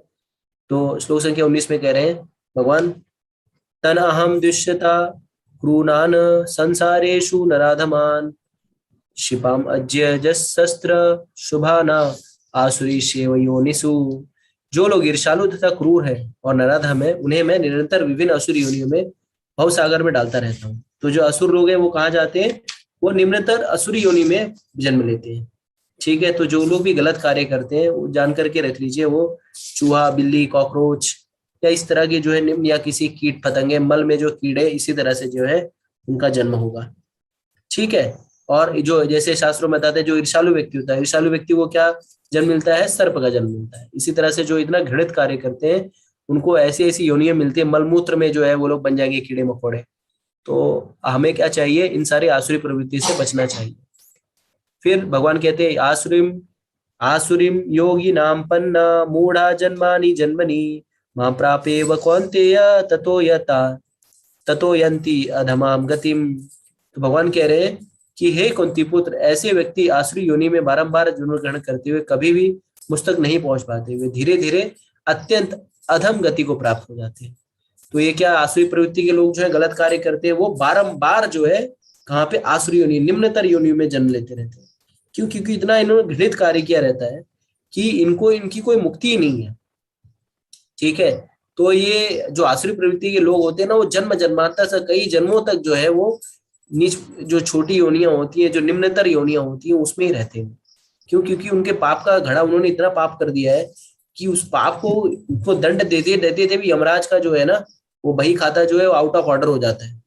तो श्लोक संख्या 19 में कह रहे हैं भगवान, तन अहम दुष्यता क्रूनान संसारेषु नराधमान क्षिपाम अज्य जस्त्र शुभाना आसुरी शेव योनिषु। जो लोग ईर्षालु तथा क्रूर है और नराधम है, उन्हें मैं निरंतर विभिन्न असुर योनियों में भवसागर में डालता रहता हूँ। तो जो असुर लोग हैं वो कहाँ जाते हैं, वो निम्नतर असुरी योनि में जन्म लेते हैं। ठीक है, तो जो लोग भी गलत कार्य करते हैं वो जान करके रख लीजिए, वो चूहा बिल्ली कॉकरोच या इस तरह के जो है निम्न या किसी कीट पतंगे मल में जो कीड़े, इसी तरह से जो है उनका जन्म होगा। ठीक है, और जो जैसे शास्त्रों में बताते हैं जो ईर्षालु व्यक्ति होता है, ईर्षालु व्यक्ति को क्या जन्म मिलता है, सर्प का जन्म मिलता है। इसी तरह से जो इतना घृणित कार्य करते हैं उनको ऐसी ऐसी योनियां मिलती है, मलमूत्र में जो है वो लोग बन जाएंगे कीड़े मकोड़े। तो हमें क्या चाहिए, इन सारी आसुरी प्रवृत्ति से बचना चाहिए। फिर भगवान कहते हैं आसुरीम आसुरीम योगी नाम पन्ना मूढ़ा जन्मानि जन्मनि मां प्रापेव कौन्तेय ततो यन्ति अधमाम गतिम। तो भगवान कह रहे हैं कि हे कुंती पुत्र, ऐसे व्यक्ति आसुरी योनि में बारंबार जन्म ग्रहण करते हुए कभी भी मुझ तक नहीं पहुंच पाते, वे धीरे धीरे अत्यंत अधम गति को प्राप्त हो जाते हैं। तो ये क्या, आसुरी प्रवृत्ति के लोग जो है गलत कार्य करते हैं, वो बारंबार जो है कहाँ पे, आसुरी योनि, निम्नतर योनि में जन्म लेते रहते हैं। क्यों? क्योंकि इतना इन्होंने घृणित कार्य किया रहता है कि इनको इनकी कोई मुक्ति ही नहीं है। ठीक है, तो ये जो आसुरी प्रवृत्ति के लोग होते हैं ना, वो जन्म जन्मांतर से कई जन्मों तक जो है वो नीच, जो छोटी योनियां होती है, जो निम्नतर योनियां होती हैं, उसमें ही रहते हैं। क्यों? क्योंकि उनके पाप का घड़ा, उन्होंने इतना पाप कर दिया है कि उस पाप को दंड देते देते थे भी यमराज का जो है ना, वो बही खाता जो है वो आउट ऑफ ऑर्डर हो जाता है।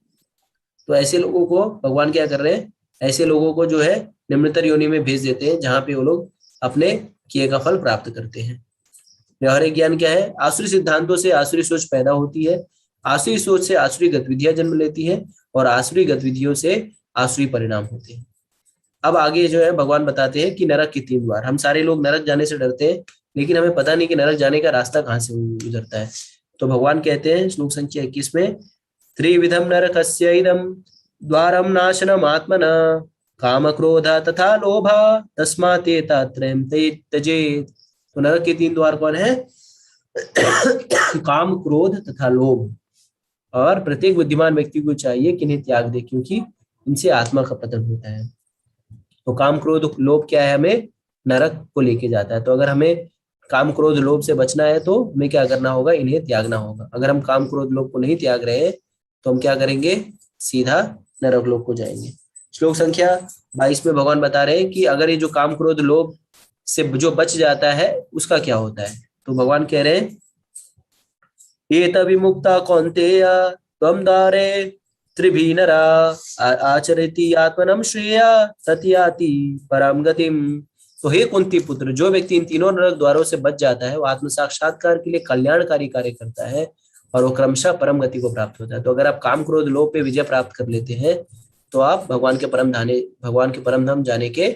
तो ऐसे लोगों को भगवान क्या कर रहे हैं, ऐसे लोगों को जो है निम्नतर योनि में भेज देते हैं, जहां पे वो लोग अपने किए का फल प्राप्त करते हैं। व्यवहारिक ज्ञान क्या है? आसुरी सिद्धांतों से आसुरी सोच पैदा होती है, आसुरी सोच से आसुरी गतिविधियां जन्म लेती है, और आसुरी गतिविधियों से आसुरी परिणाम होते हैं। अब आगे जो है भगवान बताते हैं कि नरक के 3 द्वार। हम सारे लोग नरक जाने से डरते हैं, लेकिन हमें पता नहीं कि नरक जाने का रास्ता कहाँ से गुजरता है। तो भगवान कहते हैं श्लोक संख्या 21 में, त्रिविधम नरकस्य इदम द्वारम नाशनम आत्मना काम क्रोध तथा लोभा तस्मात् एतत्त्रयं त्यजेत्। तो नरक के 3 द्वार कौन है? काम, क्रोध तथा लोभ। और प्रत्येक बुद्धिमान व्यक्ति को चाहिए कि इन्हें त्याग दे, क्योंकि इनसे आत्मा का पतन होता है। तो काम, क्रोध, लोभ क्या है? हमें नरक को लेके जाता है। तो अगर हमें काम, क्रोध, लोभ से बचना है तो हमें क्या करना होगा? इन्हें त्यागना होगा। अगर हम काम, क्रोध, लोभ को नहीं त्याग रहे हैं तो हम क्या करेंगे? सीधा नरक लोक को जाएंगे। श्लोक संख्या 22 में भगवान बता रहे हैं कि अगर ये जो काम, क्रोध, लोभ से जो बच जाता है उसका क्या होता है। तो भगवान कह रहे हैं, ये तविमुक्ता कौन्तेय त्वं द्वारे त्रिभिः नरा आचरति आत्मनं श्रेया तत्याति परम गतिम। तो हे कुंती पुत्र, जो व्यक्ति इन तीनों नरक द्वारों से बच जाता है वो आत्म साक्षात्कार के लिए कल्याणकारी कार्य करता है और वो क्रमशः परम गति को प्राप्त होता है। तो अगर आप काम, क्रोध, लोभ पे विजय प्राप्त कर लेते हैं तो आप भगवान के परम धाम जाने के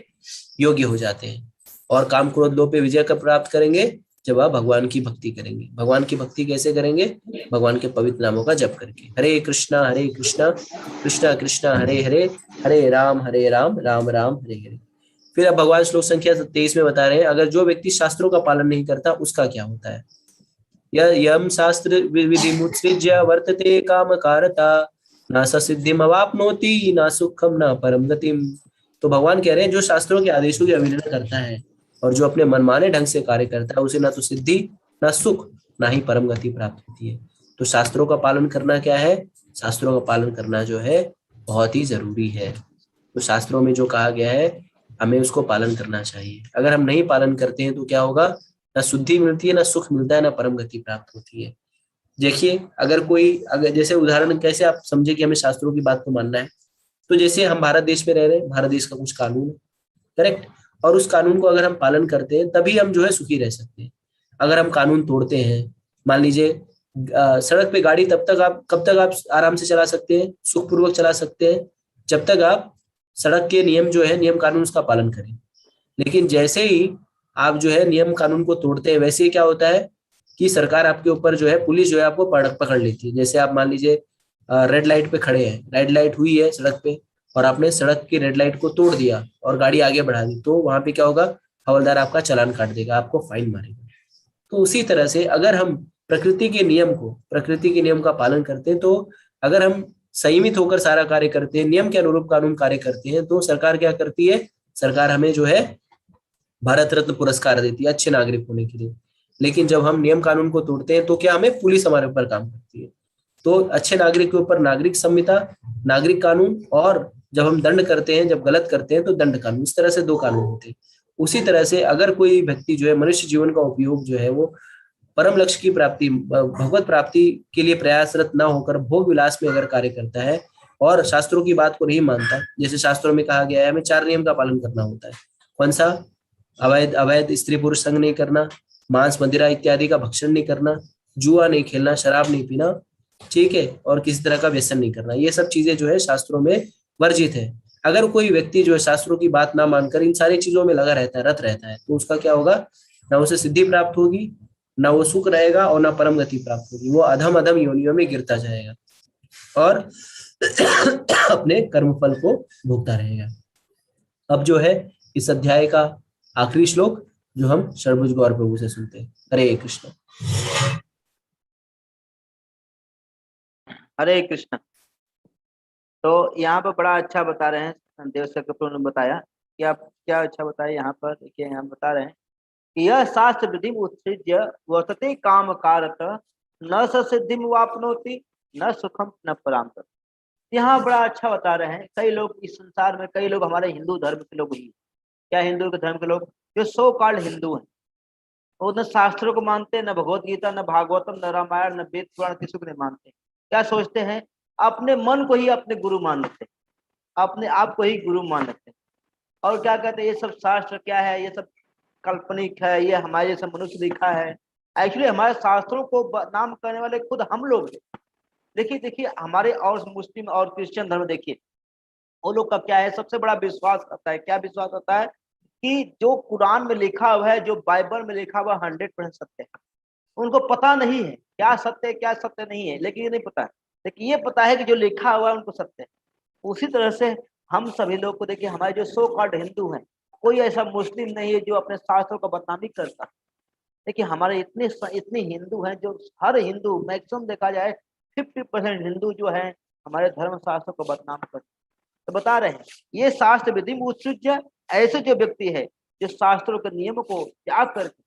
योग्य हो जाते हैं। और काम, क्रोध, लोभ पे विजय कब प्राप्त करेंगे? जब आप भगवान की भक्ति करेंगे। भगवान की भक्ति कैसे करेंगे? भगवान के पवित्र नामों का जप करके। हरे कृष्णा कृष्णा कृष्णा हरे हरे, हरे राम राम राम हरे हरे। फिर अब भगवान श्लोक संख्या 23 में बता रहे हैं, अगर जो व्यक्ति शास्त्रों का पालन नहीं करता उसका क्या होता है। यम शास्त्र विधि मुत्सृज्य वर्तते काम कारता न सिद्धिम अवाप्नोति न सुखम न परम गतिम। तो भगवान कह रहे हैं, जो शास्त्रों के आदेशों की अवहेलना करता है और जो अपने मनमाने ढंग से कार्य करता है उसे ना तो सिद्धि, ना सुख, ना ही परम गति प्राप्त होती है। तो शास्त्रों का पालन करना क्या है? शास्त्रों का पालन करना जो है बहुत ही जरूरी है। तो शास्त्रों में जो कहा गया है हमें उसको पालन करना चाहिए। अगर हम नहीं पालन करते हैं तो क्या होगा? ना शुद्धि मिलती है, ना सुख मिलता है, ना परम गति प्राप्त होती है। देखिए, अगर जैसे उदाहरण, कैसे आप समझे कि हमें शास्त्रों की बात को मानना है। तो जैसे हम भारत देश में रह रहे हैं, भारत देश का कुछ कानून है, करेक्ट, और उस कानून को अगर हम पालन करते हैं तभी हम जो है सुखी रह सकते हैं। अगर हम कानून तोड़ते हैं, मान लीजिए सड़क पे गाड़ी कब तक आप आराम से चला सकते हैं, सुखपूर्वक चला सकते हैं, जब तक आप सड़क के नियम जो है, नियम कानून उसका पालन करें। लेकिन जैसे ही आप जो है नियम कानून को तोड़ते हैं, वैसे ही क्या होता है कि सरकार आपके ऊपर जो है, पुलिस जो है आपको पकड़ लेती है। जैसे आप मान लीजिए रेड लाइट पे खड़े हैं, रेड लाइट हुई है सड़क पे और आपने सड़क की रेड लाइट को तोड़ दिया और गाड़ी आगे बढ़ा दी, तो वहां पे क्या होगा? हवलदार आपका चालान काट देगा, आपको फाइन मारेगा। तो उसी तरह से अगर हम प्रकृति के नियम का पालन करते हैं, तो अगर हम संयमित होकर सारा कार्य करते हैं, नियम के अनुरूप कानून कार्य करते हैं, तो सरकार क्या करती है? सरकार हमें जो है भारत रत्न पुरस्कार देती है अच्छे नागरिक होने के लिए। लेकिन जब हम नियम कानून को तोड़ते हैं तो क्या हमें पुलिस हमारे ऊपर काम करती है। तो अच्छे नागरिक के ऊपर नागरिक संहिता, नागरिक कानून, और जब हम दंड करते हैं, जब गलत करते हैं तो दंड कानून। इस तरह से 2 कानून होते हैं। उसी तरह से अगर कोई व्यक्ति जो है मनुष्य जीवन का उपयोग जो है वो परम लक्ष्य की प्राप्ति, भगवत प्राप्ति के लिए प्रयासरत न होकर भोग विलास में अगर कार्य करता है और शास्त्रों की बात को नहीं मानता, जैसे शास्त्रों में कहा गया है हमें 4 नियम का पालन करना होता है। कौन सा? अवैध स्त्री पुरुष संग नहीं करना, मांस मदिरा इत्यादि का भक्षण नहीं करना, जुआ नहीं खेलना, शराब नहीं पीना, ठीक है, और किसी तरह का व्यसन नहीं करना। ये सब चीजें जो है शास्त्रों में वर्जित है। अगर कोई व्यक्ति जो है शास्त्रों की बात ना मानकर इन सारी चीजों में लगा रहता है, रत रहता है, तो उसका क्या होगा? ना उसे सिद्धि प्राप्त होगी, ना वो सुख रहेगा, और ना परम गति प्राप्त होगी। वो अधम अधम योनियों में गिरता जाएगा और अपने कर्म फल को भोगता रहेगा। अब जो है इस अध्याय का आखिरी श्लोक जो हम शरभुज गौर प्रभु से सुनते हैं। हरे कृष्ण। हरे कृष्ण। तो यहाँ पर बड़ा अच्छा बता रहे हैं, देवशक प्रभु ने बताया कि आप क्या अच्छा बताया। यहाँ पर देखिए, यहाँ बता रहे हैं कि यह शास्त्र विधि उत्सृज्य वर्तते काम कारत, न स सिद्धि वापनोति, न सुखम न पराम। यहाँ बड़ा अच्छा बता रहे हैं। कई लोग इस संसार में, कई लोग हमारे हिंदू धर्म के लोग ही, क्या हिंदू के धर्म के लोग जो सो कॉल्ड हिंदू हैं, वो न शास्त्रों को मानते, न भगवत गीता, न भागवतम, न रामायण, न वेद पुराण, किसी को नहीं मानते। क्या सोचते हैं? अपने मन को ही अपने गुरु मान लेते, अपने आप को ही गुरु मान लेते हैं। और क्या कहते हैं, ये सब शास्त्र क्या है, ये सब काल्पनिक है, ये हमारे जैसे मनुष्य लिखा है। एक्चुअली हमारे शास्त्रों को नाम करने वाले खुद हम लोग हैं। देखिए देखिए, हमारे और मुस्लिम और क्रिश्चियन धर्म देखिए, वो लोग का क्या है, सबसे बड़ा विश्वास करता है। क्या विश्वास होता है? कि जो कुरान में लिखा हुआ है, जो बाइबल में लिखा हुआ 100% सत्य है। उनको पता नहीं है क्या सत्य है क्या सत्य नहीं है, लेकिन ये नहीं पता है, लेकिन ये पता है कि जो लिखा हुआ है उनको सत्य है। उसी तरह से हम सभी लोग को देखिए, हमारे जो सो कॉल्ड हिंदू हैं, कोई ऐसा मुस्लिम नहीं है जो अपने शास्त्रों का बदनामी करता। देखिए हमारे इतने इतने हिंदू हैं, जो हर हिंदू मैक्सिमम देखा जाए 50% हिंदू जो है हमारे धर्म शास्त्रों को बदनाम करते। तो बता रहे हैं ये शास्त्र विधि में उत्सृज्य, ऐसे जो व्यक्ति है जो शास्त्रों के नियम को त्याग करके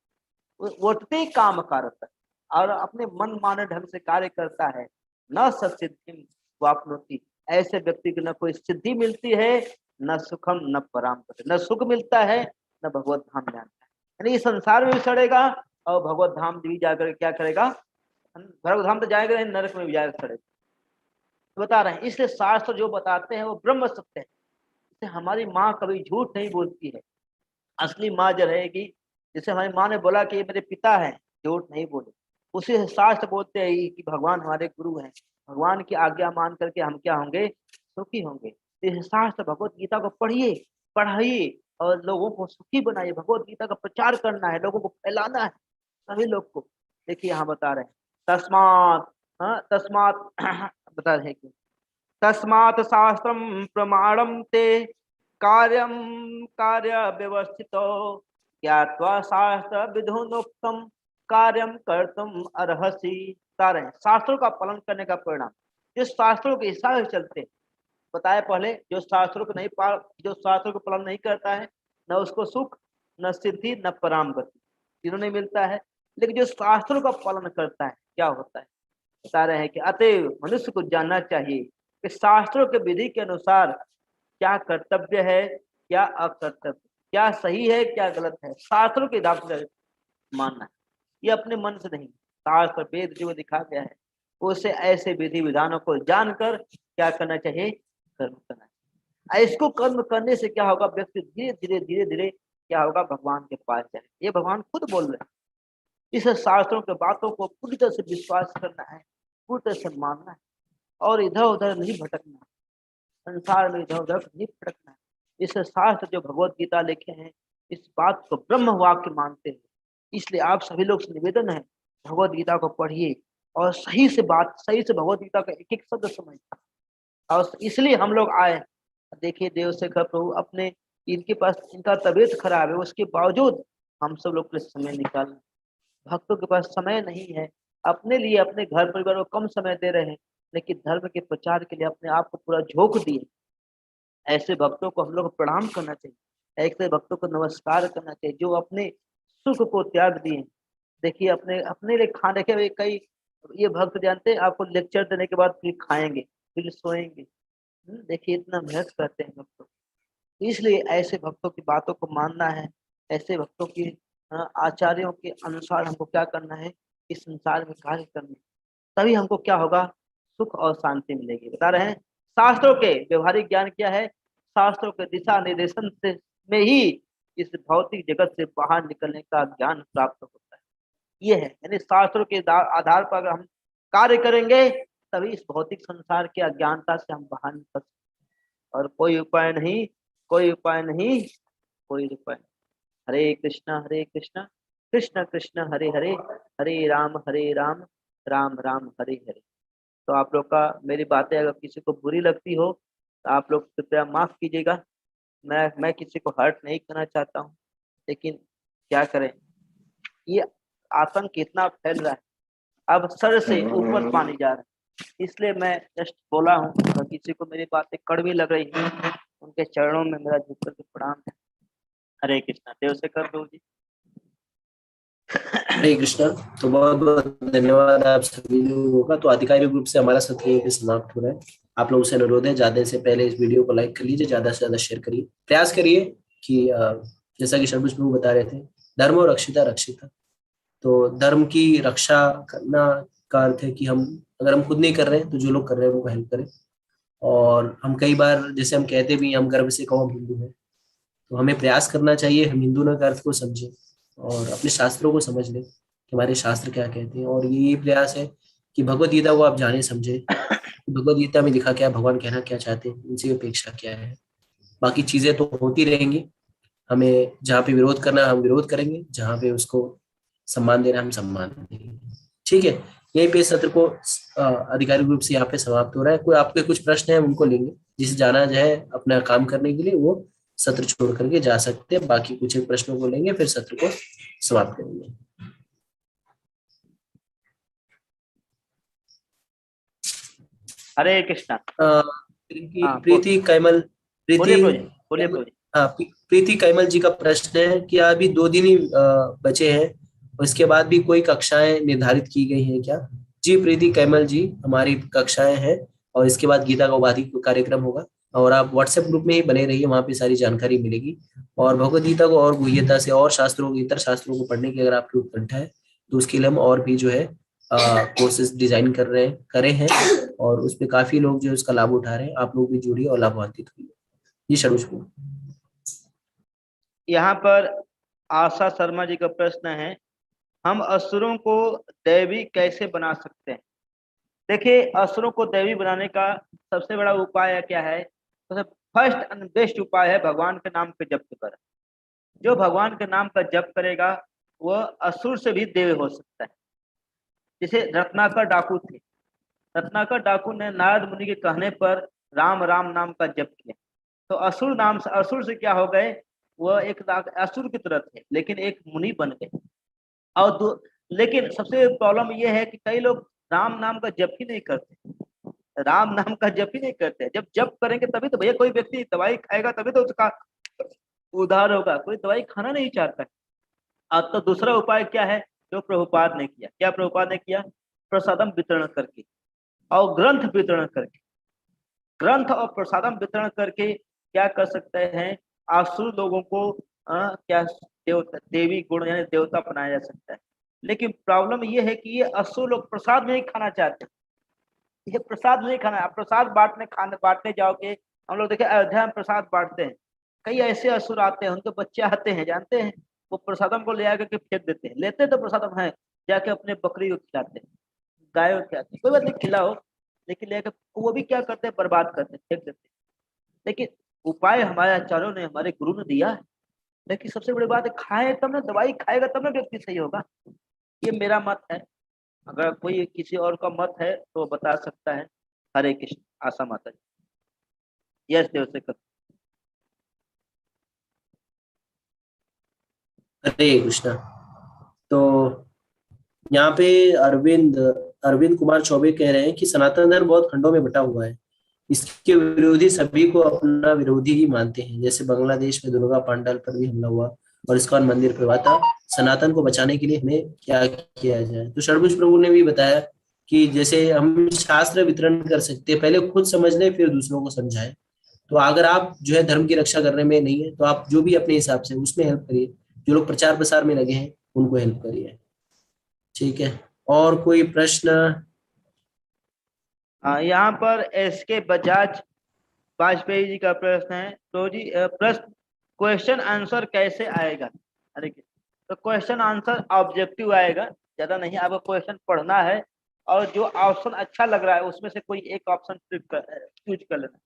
वर्तते काम कारक और अपने मन माने ढंग से कार्य करता है, न सिद्धि वापनोति, ऐसे व्यक्ति को न कोई सिद्धि मिलती है, न सुखम न पराम, न सुख मिलता है, न भगवत धाम में आता है। यानी इस संसार में भी सड़ेगा और भगवत धाम भी जाकर क्या करेगा? भगवत धाम तो जाएगा नहीं, नरक में भी जाकर सड़ेगा। तो बता रहे हैं इसलिए शास्त्र जो बताते हैं वो ब्रह्म सत्य है। जैसे हमारी माँ कभी झूठ नहीं बोलती है, असली माँ जो रहेगी, जैसे हमारी माँ ने बोला कि ये मेरे पिता है, झूठ नहीं बोले। उसी शास्त्र बोलते हैं कि भगवान हमारे गुरु हैं, भगवान की आज्ञा मान करके हम क्या होंगे? सुखी होंगे। तो इस शास्त्र भगवत गीता को पढ़िए, पढ़ाइए और लोगों को सुखी बनाइए। भगवत गीता का प्रचार करना है, लोगों को फैलाना है सभी लोग को। देखिए यहाँ बता रहे हैं तस्मात, हाँ तस्मात बता रहे हैं कि तस्मात् शास्त्रम प्रमाणम ते कार्यम कार्य व्यवस्थितो ज्ञात्वा शास्त्र विधुनोक्तम कार्यम कर्तुम अर्हसि। बता रहे हैं शास्त्रों का पालन करने का परिणाम, जो शास्त्रों के हिसाब से चलते हैं। बताया पहले, जो शास्त्रों को नहीं जो शास्त्रों को पालन नहीं करता है, न उसको सुख, न सिद्धि, न पराम गति, तीनों नहीं मिलता है। लेकिन जो शास्त्रों का पालन करता है क्या होता है? बता रहे हैं कि अतएव मनुष्य को जानना चाहिए कि शास्त्रों के विधि के अनुसार क्या कर्तव्य है, क्या अकर्तव्य, क्या सही है, क्या गलत है। शास्त्रों के हिसाब से मानना है, ये अपने मन से नहीं। शास्त्र वेद जो दिखा गया है उसे ऐसे विधि विधानों को जानकर क्या करना चाहिए? कर्म करना चाहिए। इसको कर्म करने से क्या होगा? व्यक्ति धीरे धीरे धीरे धीरे क्या होगा? भगवान के पास जाए। ये भगवान खुद बोल रहे हैं। इस शास्त्रों के बातों को पूरी तरह से विश्वास करना है, पूरी तरह से मानना है और इधर उधर नहीं भटकना है, संसार में इधर उधर नहीं भटकना है। इस शास्त्र जो भगवत गीता लिखे हैं इस बात को ब्रह्म वाक्य मानते हैं। इसलिए आप सभी लोग से निवेदन है, भगवत गीता को पढ़िए और सही से बात, सही से भगवत गीता का एक एक शब्द समझिए। और इसलिए हम लोग आए। देखिए देवशेखर प्रभु अपने, इनके पास इनका तबीयत खराब है, उसके बावजूद हम सब लोग के लिए समय निकाल। भक्तों के पास समय नहीं है, अपने लिए अपने घर परिवार को कम समय दे रहे हैं, लेकिन धर्म के प्रचार के लिए अपने आप को पूरा झोंक दिए। ऐसे भक्तों को हम लोग को प्रणाम करना चाहिए, ऐसे भक्तों को नमस्कार करना चाहिए जो अपने सुख को त्याग दिए। देखिए अपने अपने लिए खाने के भी कई ये भक्त जानते हैं, आपको लेक्चर देने के बाद फिर खाएंगे, फिर सोएंगे। देखिए इतना मेहनत करते हैं भक्तों। इसलिए ऐसे भक्तों की बातों को मानना है, ऐसे भक्तों की आचार्यों के अनुसार हमको क्या करना है? इस संसार में कार्य करना है, तभी हमको क्या होगा? सुख और शांति मिलेगी। बता रहे हैं शास्त्रों के व्यवहारिक ज्ञान क्या है? शास्त्रों के दिशा निर्देशन से में ही इस भौतिक जगत से बाहर निकलने का ज्ञान प्राप्त होता है। ये है, यानी शास्त्रों के आधार पर अगर हम कार्य करेंगे तभी इस भौतिक संसार के अज्ञानता से हम बाहर निकल सकते हैं। और कोई उपाय नहीं, कोई उपाय नहीं, कोई उपाय नहीं। हरे कृष्णा कृष्ण कृष्ण हरे हरे, हरे राम राम राम हरे हरे। तो आप लोग का मेरी बातें अगर किसी को बुरी लगती हो तो आप लोग कृपया माफ कीजिएगा। मैं किसी को हर्ट नहीं करना चाहता हूँ, लेकिन क्या करें, ये आतंक इतना फैल रहा है, अब सर से ऊपर पानी जा रहा है, इसलिए मैं जस्ट बोला हूँ। अगर किसी को मेरी बातें कड़वी लग रही है, उनके चरणों में मेरा झुक करके प्रणाम है। हरे कृष्णा। देव से कर दो जी। हरे कृष्णा। तो बहुत बहुत धन्यवाद आप सभी लोगों का। तो आधिकारिक रूप से हमारा सत्र यहीं पे समाप्त हो रहा है। आप लोगों से अनुरोध है, ज्यादा से पहले इस वीडियो को लाइक कर लीजिए, ज्यादा से ज्यादा शेयर करिए, प्रयास करिए कि जैसा कि शर्मिष्ठ प्रभु बता रहे थे, धर्म और रक्षिता रक्षिता। तो धर्म की रक्षा करना का अर्थ है कि हम, अगर हम खुद नहीं कर रहे हैं तो जो लोग कर रहे हैं उनको हेल्प करें। और हम कई बार, जैसे हम कहते भी हैं, हम गर्व से कहो हम हिंदू हैं, तो हमें प्रयास करना चाहिए हम हिंदू न का अर्थ को समझें और अपने शास्त्रों को समझ लें कि हमारे शास्त्र क्या कहते हैं। और ये प्रयास है कि भगवत गीता को आप जाने समझे, भगवत गीता में लिखा क्या है, भगवान कहना क्या चाहते हैं, इनसे अपेक्षा क्या है। बाकी चीजें तो होती रहेंगी, हमें जहाँ पे विरोध करना है हम विरोध करेंगे, जहाँ पे उसको सम्मान देना है हम सम्मान देंगे। ठीक है, यहीं पे सत्र को आधिकारिक रूप से यहाँ पे समाप्त हो रहा है। कोई आपके कुछ प्रश्न है उनको लेंगे, जिसे जाना जाए अपना काम करने के लिए वो सत्र छोड़ करके जा सकते हैं। बाकी कुछ एक प्रश्नों को लेंगे, फिर सत्र को समाप्त करेंगे। हरे कृष्णा। प्रीति हाँ प्रीति कैमल बोलिए प्रीति प्रभु जी, बोलिए कैमल, प्रभु जी। हाँ, प्रीति कैमल जी का प्रश्न है कि अभी 2 दिन ही बचे हैं, उसके बाद भी कोई कक्षाएं निर्धारित की गई हैं क्या? जी प्रीति कैमल जी, हमारी कक्षाएं हैं और इसके बाद गीता का उपाधि कार्यक्रम होगा। और आप व्हाट्सएप ग्रुप में ही बने रहिए, वहाँ पे सारी जानकारी मिलेगी। और भगवद गीता को और गुह्यता से और शास्त्रों, इतर शास्त्रों को पढ़ने की अगर आपकी उत्कंठा है तो उसके लिए हम और भी जो है कोर्सेज डिजाइन करे हैं और उस पे काफी लोग जो है उसका लाभ उठा रहे हैं। आप लोग भी जुड़िए और लाभान्वित होइए। जी शरुष को। यहाँ पर आशा शर्मा जी का प्रश्न है, हम असुरों को दैवी कैसे बना सकते हैं? देखिए, असुरों को दैवी बनाने का सबसे बड़ा उपाय क्या है? सबसे फर्स्ट एंड बेस्ट उपाय है भगवान के नाम पे जप कर। जो भगवान के नाम का जप करेगा वह असुर से भी देव हो सकता है। जैसे रत्नाकर डाकू थे, रत्नाकर डाकू ने नारद मुनि के कहने पर राम राम नाम का जप किया, तो असुर नाम से, असुर से क्या हो गए, वह एक असुर की तरह थे लेकिन एक मुनि बन गए। और लेकिन सबसे प्रॉब्लम यह है कि कई लोग राम नाम का जप ही नहीं करते, राम नाम का जप ही नहीं करते। जब जप करेंगे तभी तो भैया, कोई व्यक्ति दवाई खाएगा तभी तो उसका उद्धार होगा, कोई दवाई खाना नहीं चाहता है। अब तो दूसरा उपाय क्या है जो प्रभुपाद ने किया? क्या प्रभुपाद ने किया? प्रसादम वितरण करके और ग्रंथ वितरण करके, ग्रंथ और प्रसादम वितरण करके क्या कर सकते हैं, आसुर लोगों को क्या देवता, देवी गुण यानी देवता बनाया जा सकता है। लेकिन प्रॉब्लम ये है कि ये असुर लोग प्रसाद नहीं खाना चाहते, ये प्रसाद नहीं खाना। आप प्रसाद बांटने जाओगे, हम लोग देखे अयोध्या में प्रसाद बांटते हैं, कई ऐसे असुर आते हैं, उनके बच्चे आते हैं जानते हैं, वो प्रसादम को ले आकर के फेंक देते हैं, लेते तो प्रसादम है, जाके अपने बकरी को खिलाते हैं, गायों को खिलाते हैं, कोई बात नहीं खिलाओ, लेकिन लेकर वो भी क्या करते हैं, बर्बाद करते हैं, फेंक देते हैं। लेकिन उपाय हमारे आचार्यों ने, हमारे गुरु ने दिया है। लेकिन सबसे बड़ी बात है, खाए तब ना, दवाई खाएगा तब ना व्यक्ति सही होगा। ये मेरा मत है, अगर कोई किसी और का मत है तो बता सकता है। हरे कृष्ण। आशा माता जी। यस देव से कर। हरे कृष्णा। तो यहाँ पे अरविंद अरविंद कुमार चौबे कह रहे हैं कि सनातन धर्म बहुत खंडों में बटा हुआ है, इसके विरोधी सभी को अपना विरोधी ही मानते हैं। जैसे बांग्लादेश में दुर्गा पांडाल पर भी हमला हुआ और इस्कॉन मंदिर पर हुआ था। सनातन को बचाने के लिए हमें क्या किया जाए? तो षडभुज प्रभु ने भी बताया कि जैसे हम शास्त्र वितरण कर सकते हैं, पहले खुद समझ लें फिर दूसरों को समझाएं। तो अगर आप जो है धर्म की रक्षा करने में नहीं है तो आप जो भी अपने हिसाब से उसमें हेल्प करिए, जो लोग प्रचार प्रसार में लगे हैं उनको हेल्प करिए। ठीक है, और कोई प्रश्न? यहाँ पर एस के बजाज वाजपेयी जी का प्रश्न है, तो जी प्रश्न, क्वेश्चन आंसर कैसे आएगा? अरे तो क्वेश्चन आंसर ऑब्जेक्टिव आएगा, ज्यादा नहीं, आपको क्वेश्चन पढ़ना है और जो ऑप्शन अच्छा लग रहा है उसमें से कोई एक ऑप्शन चूज कर लेना।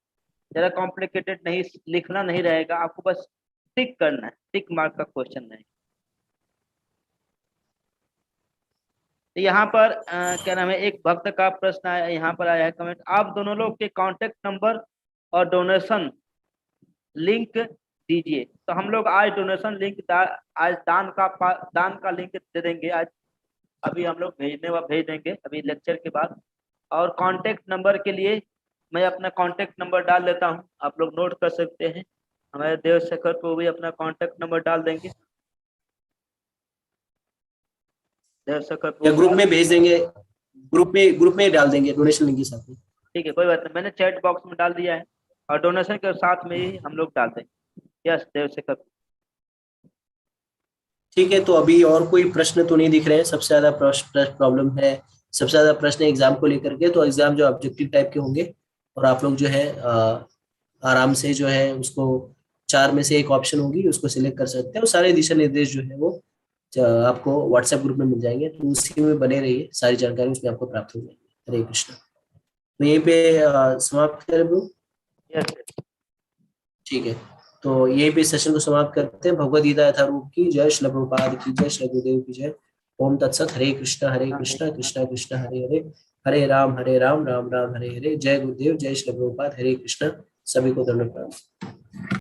ज्यादा कॉम्प्लिकेटेड नहीं लिखना नहीं रहेगा, आपको बस टिक करना है, टिक मार्क का क्वेश्चन रहेगा। तो यहाँ पर क्या नाम है, एक भक्त का प्रश्न आया, यहाँ पर आया है कमेंट, आप दोनों लोग के कांटेक्ट नंबर और डोनेशन लिंक दीजिए। तो हम लोग आज डोनेशन लिंक आज दान का लिंक दे देंगे आज, अभी हम लोग भेज देंगे अभी लेक्चर के बाद। और कांटेक्ट नंबर के लिए मैं अपना कांटेक्ट नंबर डाल देता हूं, आप लोग नोट कर सकते हैं। हमारे देवशेखर को भी अपना कांटेक्ट नंबर डाल देंगे, देवशेखर या को। ग्रुप में भेज देंगे, ग्रुप में डाल देंगे डोनेशन लिंक के साथ में। ठीक है, कोई बात नहीं, मैंने चैट बॉक्स में डाल दिया है और डोनेशन के साथ में ही हम लोग डाल देंगे। यस देवशेखर। ठीक है, तो अभी और कोई प्रश्न तो नहीं दिख रहे हैं। सबसे ज्यादा प्रॉब्लम है, सबसे ज्यादा प्रश्न एग्जाम को लेकर के, तो एग्जाम जो ऑब्जेक्टिव टाइप के होंगे और आप लोग जो है आराम से जो है उसको 4 में से एक ऑप्शन होगी उसको सिलेक्ट कर सकते हैं, और सारे दिशा निर्देश जो है वो आपको व्हाट्सएप ग्रुप में मिल जाएंगे, तो उसी में बने रहिए, सारी जानकारी उसमें आपको प्राप्त हो जाएगी। हरे कृष्ण। तो यहीं पे समाप्त करें ब्रो। यस। ठीक है, तो यहीं पे सेशन को समाप्त करते हैं। भगवद गीता यथारूप की जय, श्री प्रभुपाद की जय, श्री गुरुदेव की जय। ओम तत्सत। हरे कृष्णा कृष्णा कृष्णा हरे हरे, हरे राम राम राम हरे हरे। जय गुरुदेव, जय श्री प्रभुपाद। हरे कृष्णा। सभी को दंडवत प्रणाम।